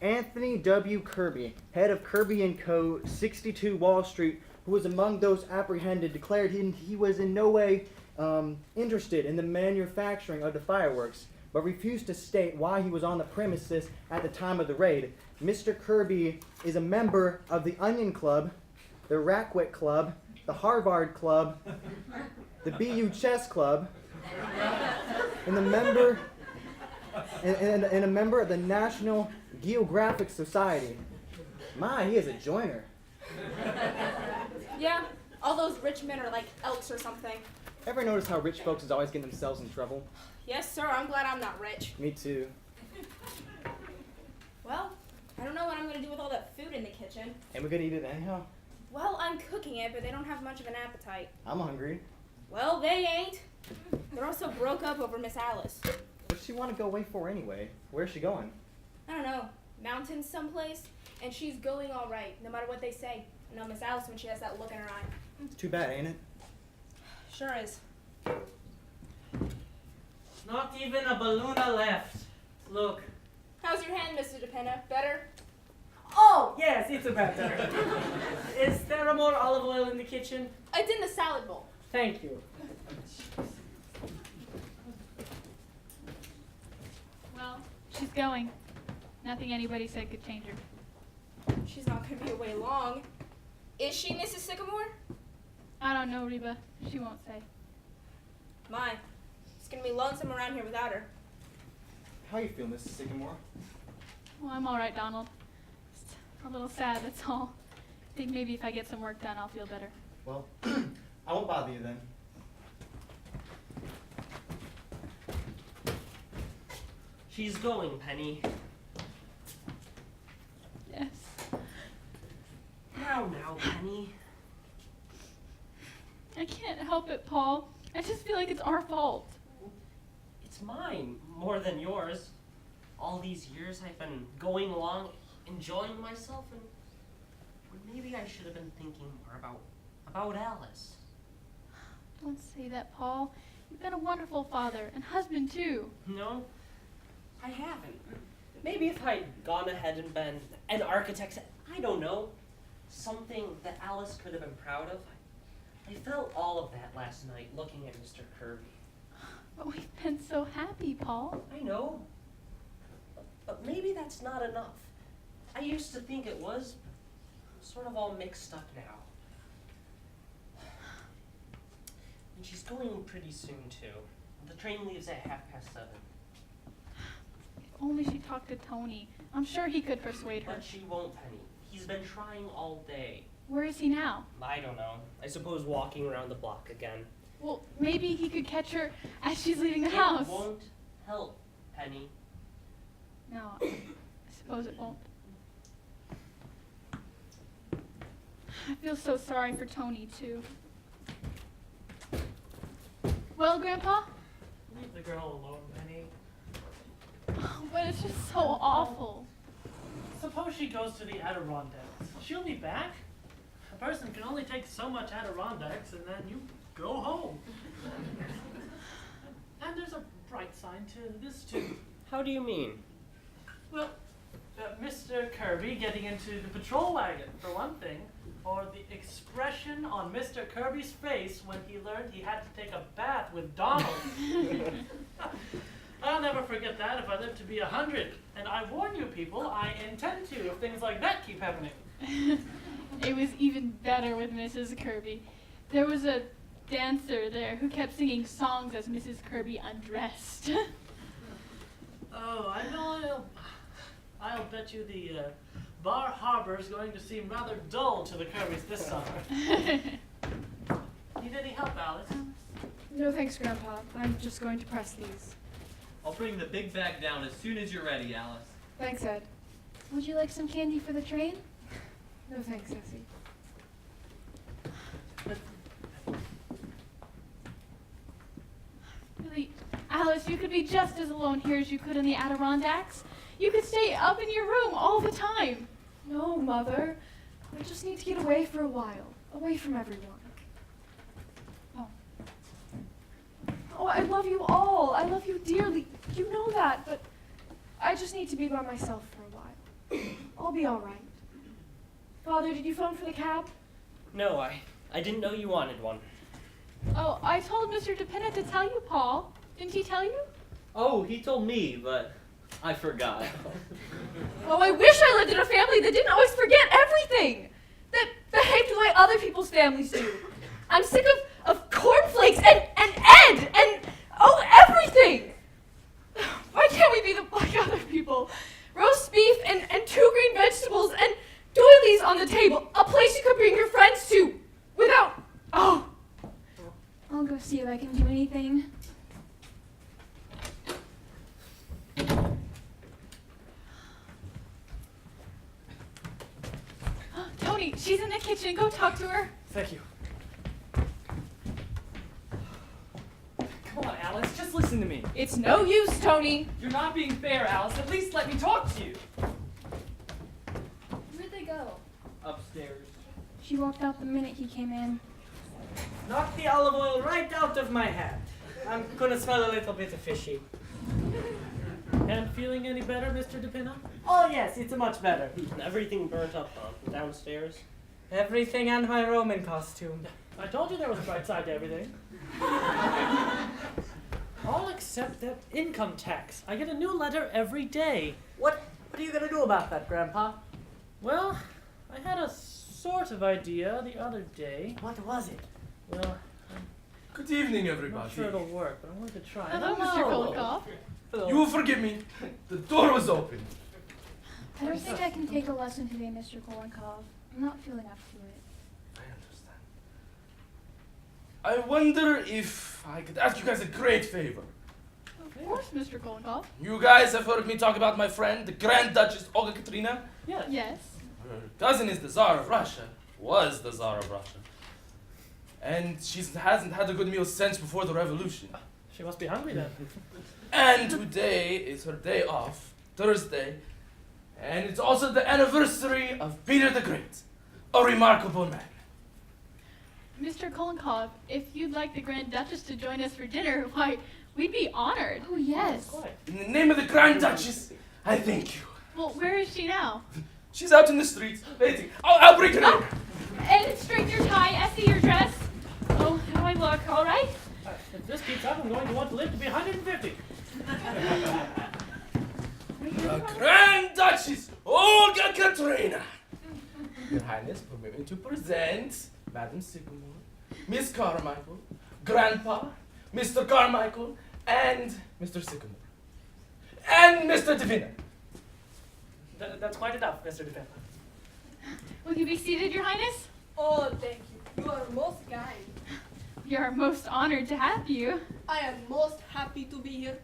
Anthony W. Kirby, head of Kirby & Co., 62 Wall Street, who was among those apprehended, declared he was in no way interested in the manufacturing of the fireworks, but refused to state why he was on the premises at the time of the raid. Mr. Kirby is a member of the Onion Club, the Rackwit Club, the Harvard Club, the BU Chess Club, and a member of the National Geographic Society. My, he is a joiner. Yeah, all those rich men are like elks or something. Ever notice how rich folks is always getting themselves in trouble? Yes, sir, I'm glad I'm not rich. Me too. Well, I don't know what I'm going to do with all that food in the kitchen. And we're gonna eat it anyhow? Well, I'm cooking it, but they don't have much of an appetite. I'm hungry. Well, they ain't. They're also broke up over Miss Alice. What's she want to go away for anyway? Where's she going? I don't know, mountains someplace, and she's going all right, no matter what they say. I know Miss Alice when she has that look in her eye. It's too bad, ain't it? Sure is. Not even a balluna left. Look. How's your hand, Mr. DePena? Better? Oh, yes, it's better. Is there more olive oil in the kitchen? It's in the salad bowl. Thank you. Well, she's going. Nothing anybody said could change her. She's not going to be away long. Is she, Mrs. Sycamore? I don't know, Reba. She won't say. My, it's going to be lonesome around here without her. How you feel, Mrs. Sycamore? Well, I'm all right, Donald. Just a little sad, that's all. I think maybe if I get some work done, I'll feel better. Well, I won't bother you then. She's going, Penny. Yes. Now, Penny. I can't help it, Paul. I just feel like it's our fault. It's mine more than yours. All these years I've been going along, enjoying myself, and maybe I should have been thinking more about Alice. Don't say that, Paul. You've been a wonderful father and husband, too. No, I haven't. Maybe if I'd gone ahead and been an architect, I don't know, something that Alice could have been proud of. I felt all of that last night looking at Mr. Kirby. But we've been so happy, Paul. I know. But maybe that's not enough. I used to think it was sort of all mixed up now. And she's going pretty soon, too. The train leaves at 7:30. If only she talked to Tony. I'm sure he could persuade her. But she won't, Penny. He's been trying all day. Where is he now? I don't know. I suppose walking around the block again. Well, maybe he could catch her as she's leaving the It house. won't help, Penny. No, I suppose it won't. I feel so sorry for Tony, too. Well, Grandpa? Leave the girl alone, Penny. But it's just so awful. Suppose she goes to the Adirondacks. She'll be back. A person can only take so much Adirondacks, and then you go home. And there's a bright side to this, too. How do you mean? Well, Mr. Kirby getting into the patrol wagon, for one thing, or the expression on Mr. Kirby's face when he learned he had to take a bath with Donald. I'll never forget that if I live to be 100. And I warn you people, I intend to if things like that keep happening. It was even better with Mrs. Kirby. There was a dancer there who kept singing songs as Mrs. Kirby undressed. Oh, I know. I'll bet you the Bar Harbor is going to seem rather dull to the Kirbys this summer. Need any help, Alice? No thanks, Grandpa. I'm just going to press these. I'll bring the big bag down as soon as you're ready, Alice. Thanks, Ed. Would you like some candy for the train? No thanks, Essie. Really, Alice, you could be just as alone here as you could in the Adirondacks. You could stay up in your room all the time. No, Mother. I just need to get away for a while. Away from everyone. Oh, I love you all. I love you dearly. You know that, but I just need to be by myself for a while. I'll be all right. Father, did you phone for the cab? No, I didn't know you wanted one. Oh, I told Mr. DePinna to tell you, Paul. Didn't he tell you? Oh, he told me, but I forgot. Oh, I wish I lived in a family that didn't always forget everything. That behaved the way other people's families do. I'm sick of cornflakes and Ed and everything. Why can't we be like other people? Roast beef and 2 green vegetables and doilies on the table. A place you could bring your friends to without. Oh. I'll go see if I can do anything. Tony, she's in the kitchen. Go talk to her. Thank you. Come on, Alice, just listen to me. It's no use, Tony. You're not being fair, Alice. At least let me talk to you. Where'd they go? Upstairs. She walked out the minute he came in. Knock the olive oil right out of my hat. I'm gonna smell a little bit fishy. And feeling any better, Mr. DePinna? Oh yes, it's much better. Everything burnt up downstairs. Everything and my Roman costume. I told you there was a bright side to everything. All except that income tax. I get a new letter every day. What are you gonna do about that, Grandpa? Well, I had a sort of idea the other day. What was it? Well, Good evening, I'm everybody. not sure it'll work, but I'm going to try. Hello, Mr. Kolikoff. You will forgive me. The door was open. I don't think I can take a lesson today, Mr. Kolonkov. I'm not feeling up to it. I wonder if I could ask you guys a great favor. Of course, Mr. Kolikoff. You guys have heard me talk about my friend, the Grand Duchess Olga Katrina? Yes. Yes. Her cousin is the Tsar of Russia. Was the Tsar of Russia. And she hasn't had a good meal since before the revolution. She must be hungry then. And today is her day off, Thursday. And it's also the anniversary of Peter the Great, a remarkable man. Mr. Kolikoff, if you'd like the Grand Duchess to join us for dinner, why, we'd be honored. Oh, yes. In the name of the Grand Duchess, I thank you. Well, where is she now? She's out in the streets, waiting. I'll bring her in. And straighten your tie, Essie, your dress. Oh, how I look, all right? If this keeps up, I'm going to want to live to be 150. The Grand Duchess Olga Katrina. Your Highness, permit me to present Madam Sycamore, Miss Carmichael, Grandpa, Mr. Carmichael, and Mr. Sycamore. And Mr. Divina. That's quite enough, Mr. DePinna. Will you be seated, Your Highness? Oh, thank you. You are most kind. We are most honored to have you. I am most happy to be here.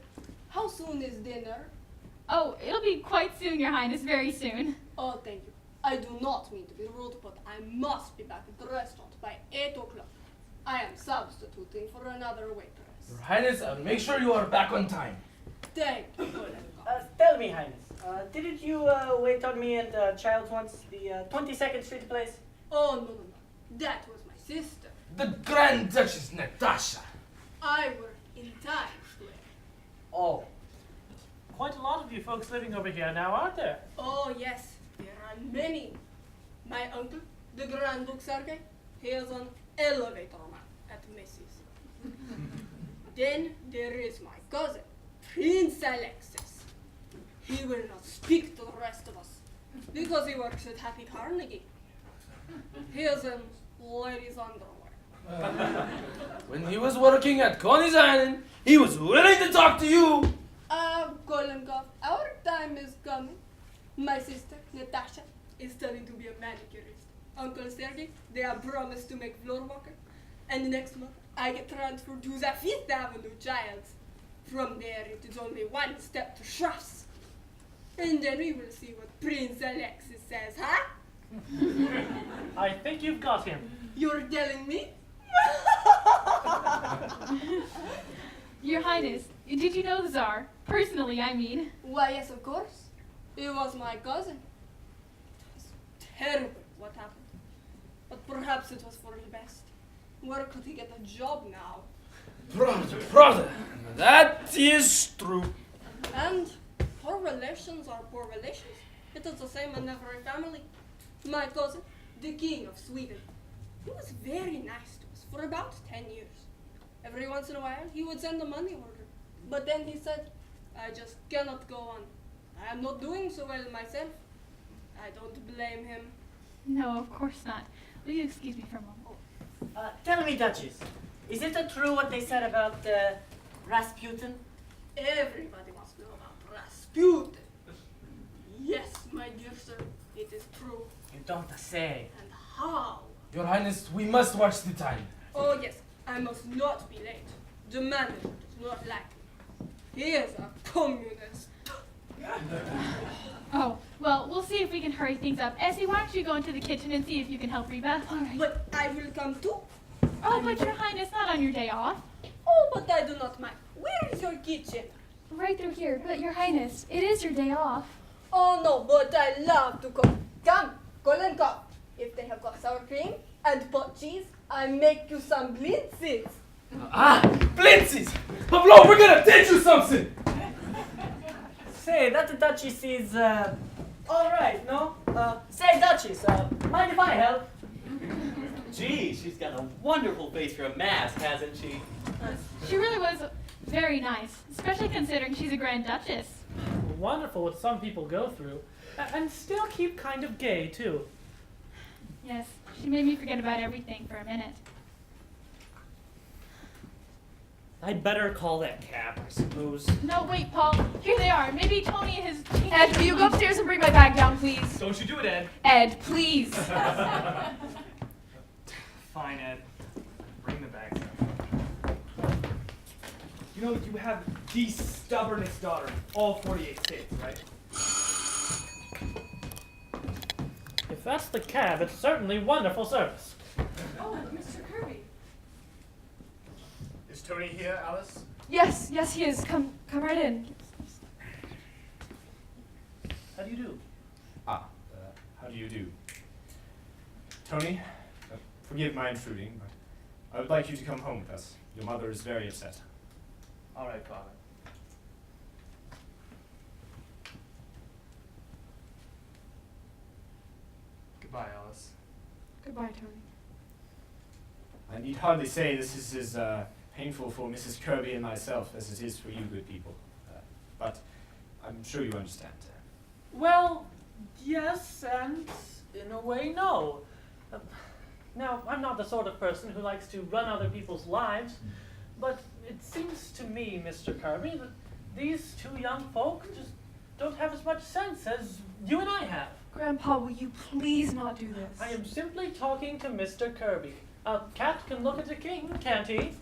How soon is dinner? Oh, it'll be quite soon, Your Highness, very soon. Oh, thank you. I do not mean to be rude, but I must be back at the restaurant by 8 o'clock. I am substituting for another waitress. Your Highness, I'll make sure you are back on time. Thank you. Tell me, Highness, didn't you wait on me at Child's once, the 22nd Street place? Oh, no. That was my sister. The Grand Duchess Natasha. I work in Times Square. Oh. Quite a lot of you folks living over here now, aren't there? Oh, yes. There are many. My uncle, the Grand Duke Sergei, he is an elevator man at Macy's. Then there is my cousin, Prince Alexis. He will not speak to the rest of us because he works at Happy Carnegie. He is in ladies' underwear. When he was working at Coney's Island, he was willing to talk to you. Kolenkov, our time is coming. My sister, Natasha, is studying to be a manicurist. Uncle Sergei, they are promised to make floor walker. And next month, I get transferred to the 5th Avenue Childs. From there, it is only one step to Schroff's. And then we will see what Prince Alexis says, huh? I think you've got him. You're telling me? Your Highness, did you know the Tsar? Personally, I mean. Why, yes, of course. He was my cousin. It was terrible what happened. But perhaps it was for the best. Where could he get a job now? Brother, that is true. And poor relations are poor relations. It is the same in every family. My cousin, the King of Sweden, he was very nice to us for about 10 years. Every once in a while, he would send a money order. But then he said, I just cannot go on. I am not doing so well myself. I don't blame him. No, of course not. Will you excuse me for a moment? Tell me, Duchess, is it true what they said about Rasputin? Everybody must know about Rasputin. Yes, my dear sir, it is true. You don't say. And how? Your Highness, we must watch the time. Oh yes, I must not be late. The manager does not like me. He is a communist. Oh, well, we'll see if we can hurry things up. Essie, why don't you go into the kitchen and see if you can help Reba? All right. But I will come too. Oh, but Your Highness, not on your day off. Oh, but I do not mind. Where is your kitchen? Right through here. But Your Highness, it is your day off. Oh no, but I love to cook. Come, Kolenkov. If they have got sour cream and pot cheese, I make you some blintzes. Blintzes! Pablo, we're gonna teach you something! Say, that Duchess is, alright, no? Say, Duchess, mind if I help? Gee, she's got a wonderful face for a mask, hasn't she? She really was very nice, especially considering she's a Grand Duchess. Wonderful what some people go through. And still keep kind of gay, too. Yes, she made me forget about everything for a minute. I'd better call that cab, I suppose. No, wait, Paul. Here they are. Maybe Tony has changed. Ed, will you go upstairs and bring my bag down, please? Don't you do it, Ed. Ed, please. Fine, Ed. Bring the bags up. You know, you have the stubbornest daughter in all 48 states, right? If that's the cab, it's certainly wonderful service. Oh, Mr. Kirby. Is Tony here, Alice? Yes, he is. Come right in. How do you do? How do you do? Tony, forgive my intruding, but I would like you to come home with us. Your mother is very upset. All right, Father. Goodbye, Alice. Goodbye, Tony. I need hardly say this is as painful for Mrs. Kirby and myself as it is for you good people. But I'm sure you understand. Well, yes, and in a way, no. Now, I'm not the sort of person who likes to run other people's lives, but it seems to me, Mr. Kirby, that these two young folk just don't have as much sense as you and I have. Grandpa, will you please not do this? I am simply talking to Mr. Kirby. A cat can look at a king, can't he?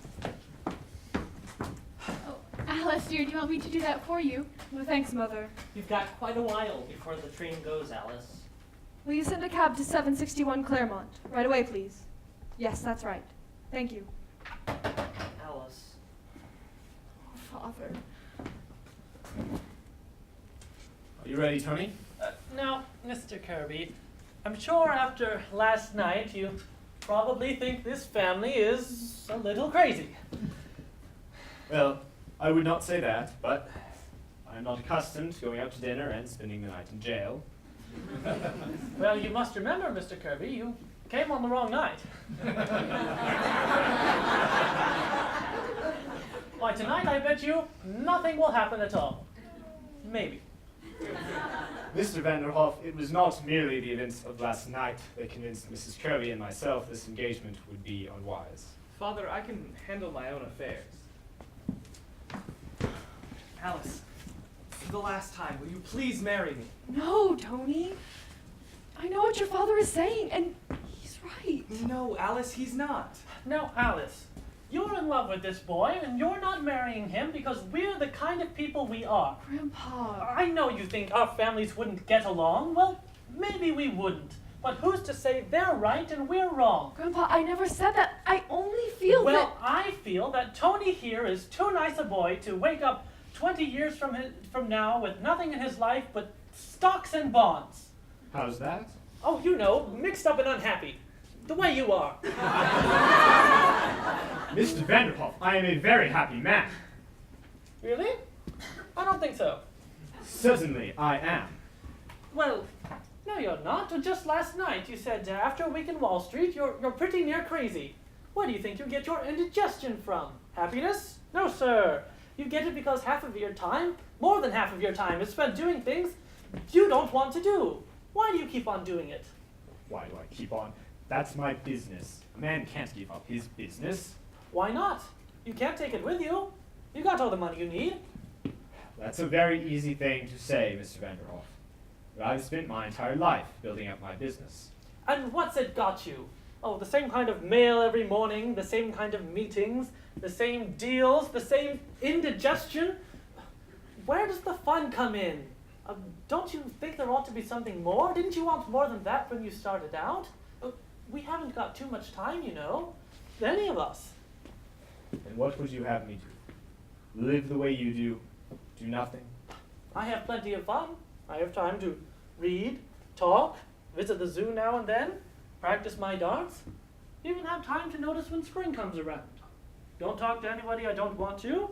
Alice, dear, do you want me to do that for you? No, thanks, Mother. You've got quite a while before the train goes, Alice. Will you send a cab to 761 Claremont? Right away, please. Yes, that's right. Thank you. Alice. Oh, Father. Are you ready, Tony? Now, Mr. Kirby, I'm sure after last night you probably think this family is a little crazy. Well, I would not say that, but I'm not accustomed to going out to dinner and spending the night in jail. Well, you must remember, Mr. Kirby, you came on the wrong night. Why, tonight I bet you nothing will happen at all. Maybe. Mr. Vanderhoff, it was not merely the events of last night that convinced Mrs. Kirby and myself this engagement would be unwise. Father, I can handle my own affairs. Alice, for the last time, will you please marry me? No, Tony. I know what your father is saying, and he's right. No, Alice, he's not. Now, Alice, you're in love with this boy, and you're not marrying him because we're the kind of people we are. Grandpa. I know you think our families wouldn't get along. Well, maybe we wouldn't. But who's to say they're right and we're wrong? Grandpa, I never said that. I only feel that... Well, I feel that Tony here is too nice a boy to wake up 20 years from now with nothing in his life but stocks and bonds. How's that? Oh, you know, mixed up and unhappy. The way you are. Mr. Vanderhoff, I am a very happy man. Really? I don't think so. Certainly I am. Well, no, you're not. Just last night you said after a week in Wall Street, you're pretty near crazy. Where do you think you get your indigestion from? Happiness? No, sir. You get it because half of your time, more than half of your time, is spent doing things you don't want to do. Why do you keep on doing it? Why do I keep on? That's my business. A man can't give up his business. Why not? You can't take it with you. You got all the money you need. That's a very easy thing to say, Mr. Vanderhoff. But I've spent my entire life building up my business. And what's it got you? Oh, the same kind of mail every morning, the same kind of meetings, the same deals, the same indigestion. Where does the fun come in? Don't you think there ought to be something more? Didn't you want more than that when you started out? We haven't got too much time, you know. Any of us. And what would you have me do? Live the way you do? Do nothing? I have plenty of fun. I have time to read, talk, visit the zoo now and then, practice my darts, even have time to notice when spring comes around. Don't talk to anybody I don't want to.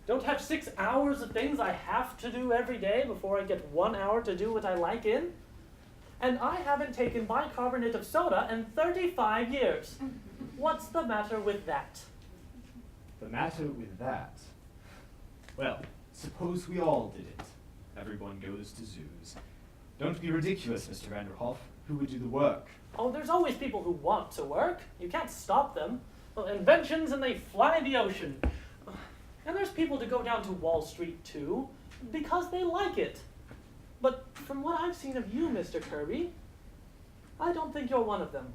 Don't have 6 hours of things I have to do every day before I get 1 hour to do what I like in. And I haven't taken bicarbonate of soda in 35 years. What's the matter with that? The matter with that? Well, suppose we all did it. Everyone goes to zoos. Don't be ridiculous, Mr. Vanderhoff. Who would do the work? Oh, there's always people who want to work. You can't stop them. Well, inventions and they fly the ocean. And there's people to go down to Wall Street too, because they like it. But from what I've seen of you, Mr. Kirby, I don't think you're one of them.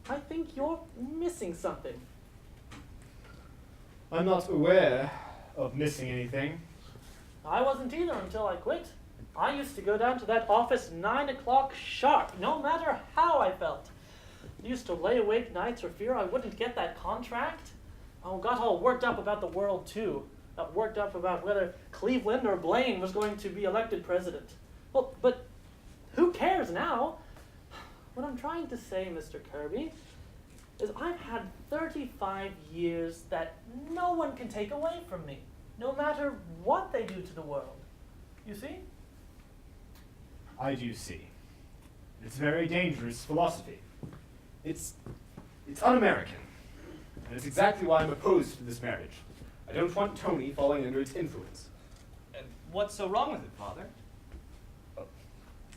I think you're missing something. I'm not aware of missing anything. I wasn't either until I quit. I used to go down to that office 9 o'clock sharp, no matter how I felt. I used to lay awake nights for fear I wouldn't get that contract. Oh, got all worked up about the world too. Got worked up about whether Cleveland or Blaine was going to be elected president. Well, but who cares now? What I'm trying to say, Mr. Kirby, is I've had 35 years that no one can take away from me, no matter what they do to the world. You see? I do see. It's a very dangerous philosophy. It's un-American. And it's exactly why I'm opposed to this marriage. I don't want Tony falling under its influence. And what's so wrong with it, Father?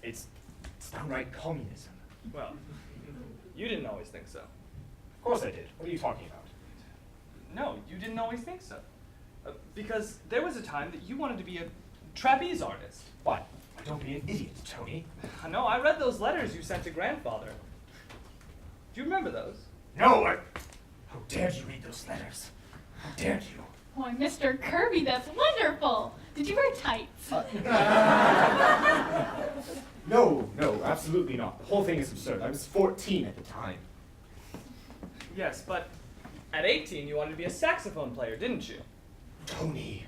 It's downright communism. Well, you didn't always think so. Of course I did. What are you talking about? No, you didn't always think so. Because there was a time that you wanted to be a trapeze artist. What? Don't be an idiot, Tony. No, I read those letters you sent to Grandfather. Do you remember those? No, dared you? Why, Mr. Kirby, that's wonderful. Did you wear tights? No, absolutely not. The whole thing is absurd. I was 14 at the time. Yes, but at 18 you wanted to be a saxophone player, didn't you? Tony.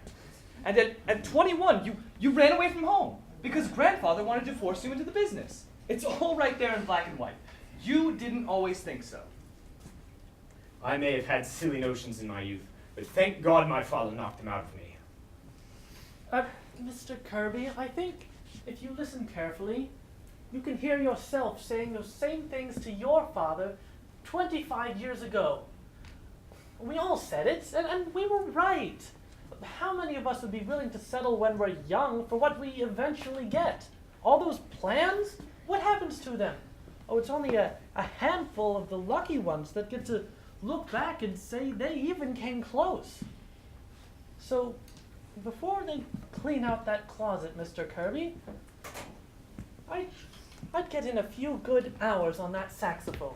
And at 21 you ran away from home because grandfather wanted to force you into the business. It's all right there in black and white. You didn't always think so. I may have had silly notions in my youth, but thank God my father knocked them out of me. Mr. Kirby, I think if you listen carefully, you can hear yourself saying those same things to your father 25 years ago. We all said it, and we were right. How many of us would be willing to settle when we're young for what we eventually get? All those plans? What happens to them? Oh, it's only a handful of the lucky ones that get to look back and say they even came close. So, before they clean out that closet, Mr. Kirby, I'd get in a few good hours on that saxophone.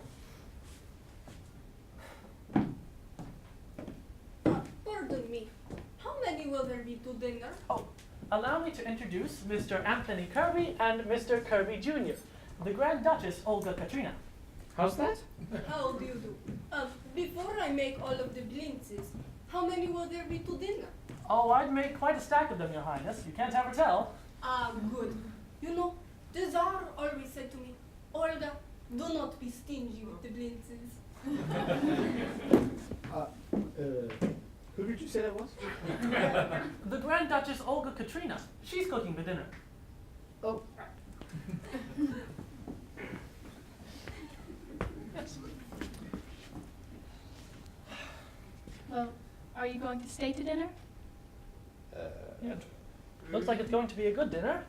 Pardon me. How many will there be to dinner? Oh, allow me to introduce Mr. Anthony Kirby and Mr. Kirby Jr., the Grand Duchess Olga Katrina. How's that? How do you do? Before I make all of the blintzes, how many will there be to dinner? Oh, I'd make quite a stack of them, Your Highness. You can't ever tell. Good. You know, the Tsar always said to me, Olga, do not be stingy with the blintzes. Who did you say that was? The Grand Duchess Olga Katrina. She's cooking the dinner. Oh. Yes. Well, are you going to stay to dinner? Yeah. Looks like it's going to be a good dinner.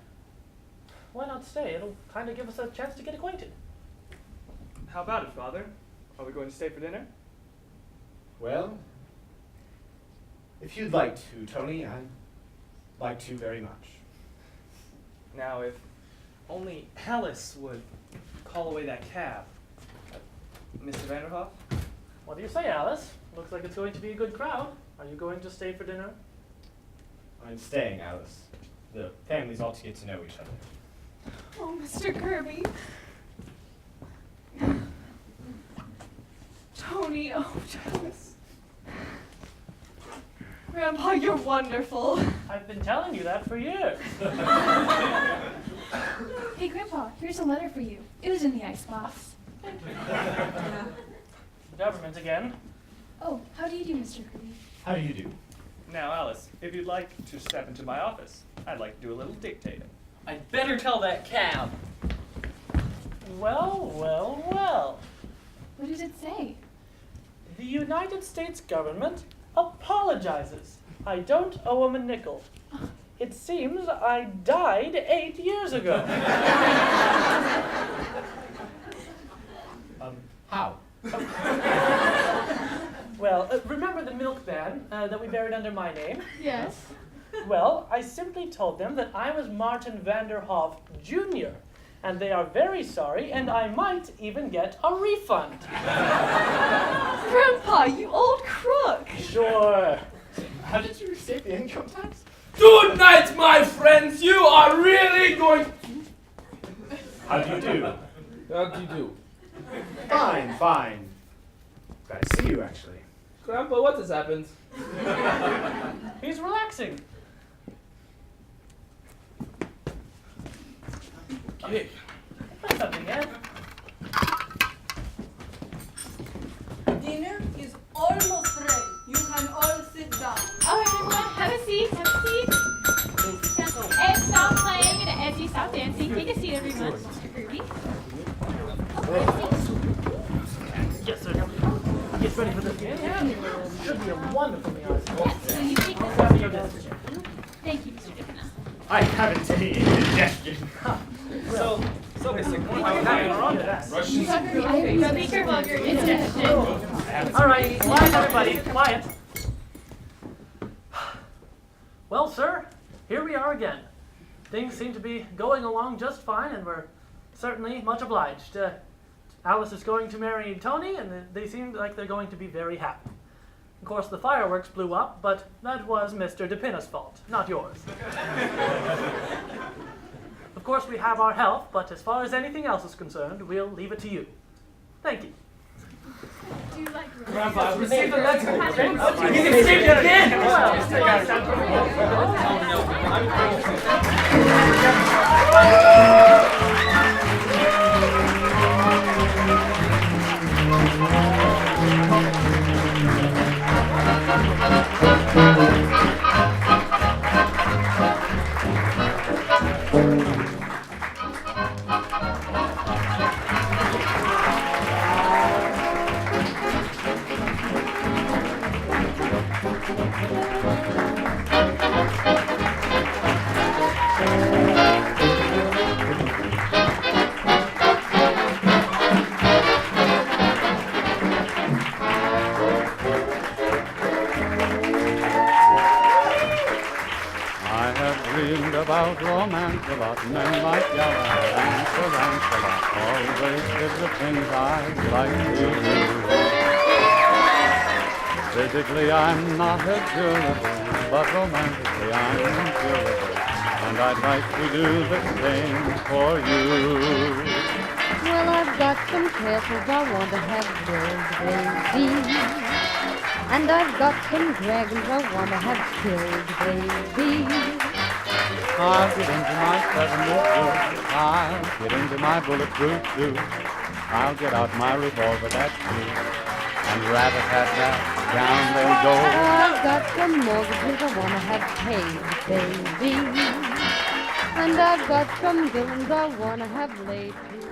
Why not stay? It'll kind of give us a chance to get acquainted. How about it, Father? Are we going to stay for dinner? Well, if you'd like to, Tony, I'd like to very much. Now, if only Alice would call away that cab. Mr. Vanderhoff? What do you say, Alice? Looks like it's going to be a good crowd. Are you going to stay for dinner? I'm staying, Alice. The families ought to get to know each other. Oh, Mr. Kirby. Tony, oh, Thomas. Grandpa, you're wonderful. I've been telling you that for years. Hey, Grandpa, here's a letter for you. It was in the icebox. Government again. Oh, how do you do, Mr. Kirby? How do you do? Now, Alice, if you'd like to step into my office, I'd like to do a little dictating. I'd better tell that cab. Well, well, well. What does it say? The United States government apologizes. I don't owe him a nickel. It seems I died 8 years ago. How? Well, remember the milk ban that we buried under my name? Yes. Well, I simply told them that I was Martin Vanderhoff Jr., and they are very sorry, and I might even get a refund. Grandpa, you old crook. Sure. How did you escape the income tax? Tonight, my friends, you are really going... How do you do? How do you do? Fine, fine. Glad to see you, actually. Grandpa, what has happened? He's relaxing. Okay. Put something in. Dinner is almost ready. You can all sit down. All right, everyone, have a seat, have a seat. Ed, stop playing, and Ezzy, stop dancing. Take a seat, everyone. Mr. Kirby. Yes, sir. Get ready for this game. Yeah. Should be a wonderful meal. Yes, so you take this. Grab your desk. Thank you, Mr. Dickena. I haven't any indigestion. So Mr. Kirby, Russian. I have be careful of your indigestion. All right, quiet, everybody, quiet. Well, sir, here we are again. Things seem to be going along just fine, and we're certainly much obliged. Alice is going to marry Tony, and they seem like they're going to be very happy. Of course, the fireworks blew up, but that was Mr. DePina's fault, not yours. Of course, we have our health, but as far as anything else is concerned, we'll leave it to you. Thank you. Do you like Grandpa, roses? receive the letter. You can receive it again. I have dreamed about romance, about men like Galahad and Sir Lancelot. Always did the things I like to do. Physically I'm not as durable, but romantically I'm durable. And I'd like to do the same for you. Well, I've got some castles I want to have built, baby. And I've got some dragons I want to have killed, baby. I'll get into my 7-inch suit. I'll get into my bulletproof suit. I'll get out my revolver, that's true. And rat-a-tat-tat, down they'll go. I've got some mortgages I want to have paid, baby. And I've got some villains I want to have laid to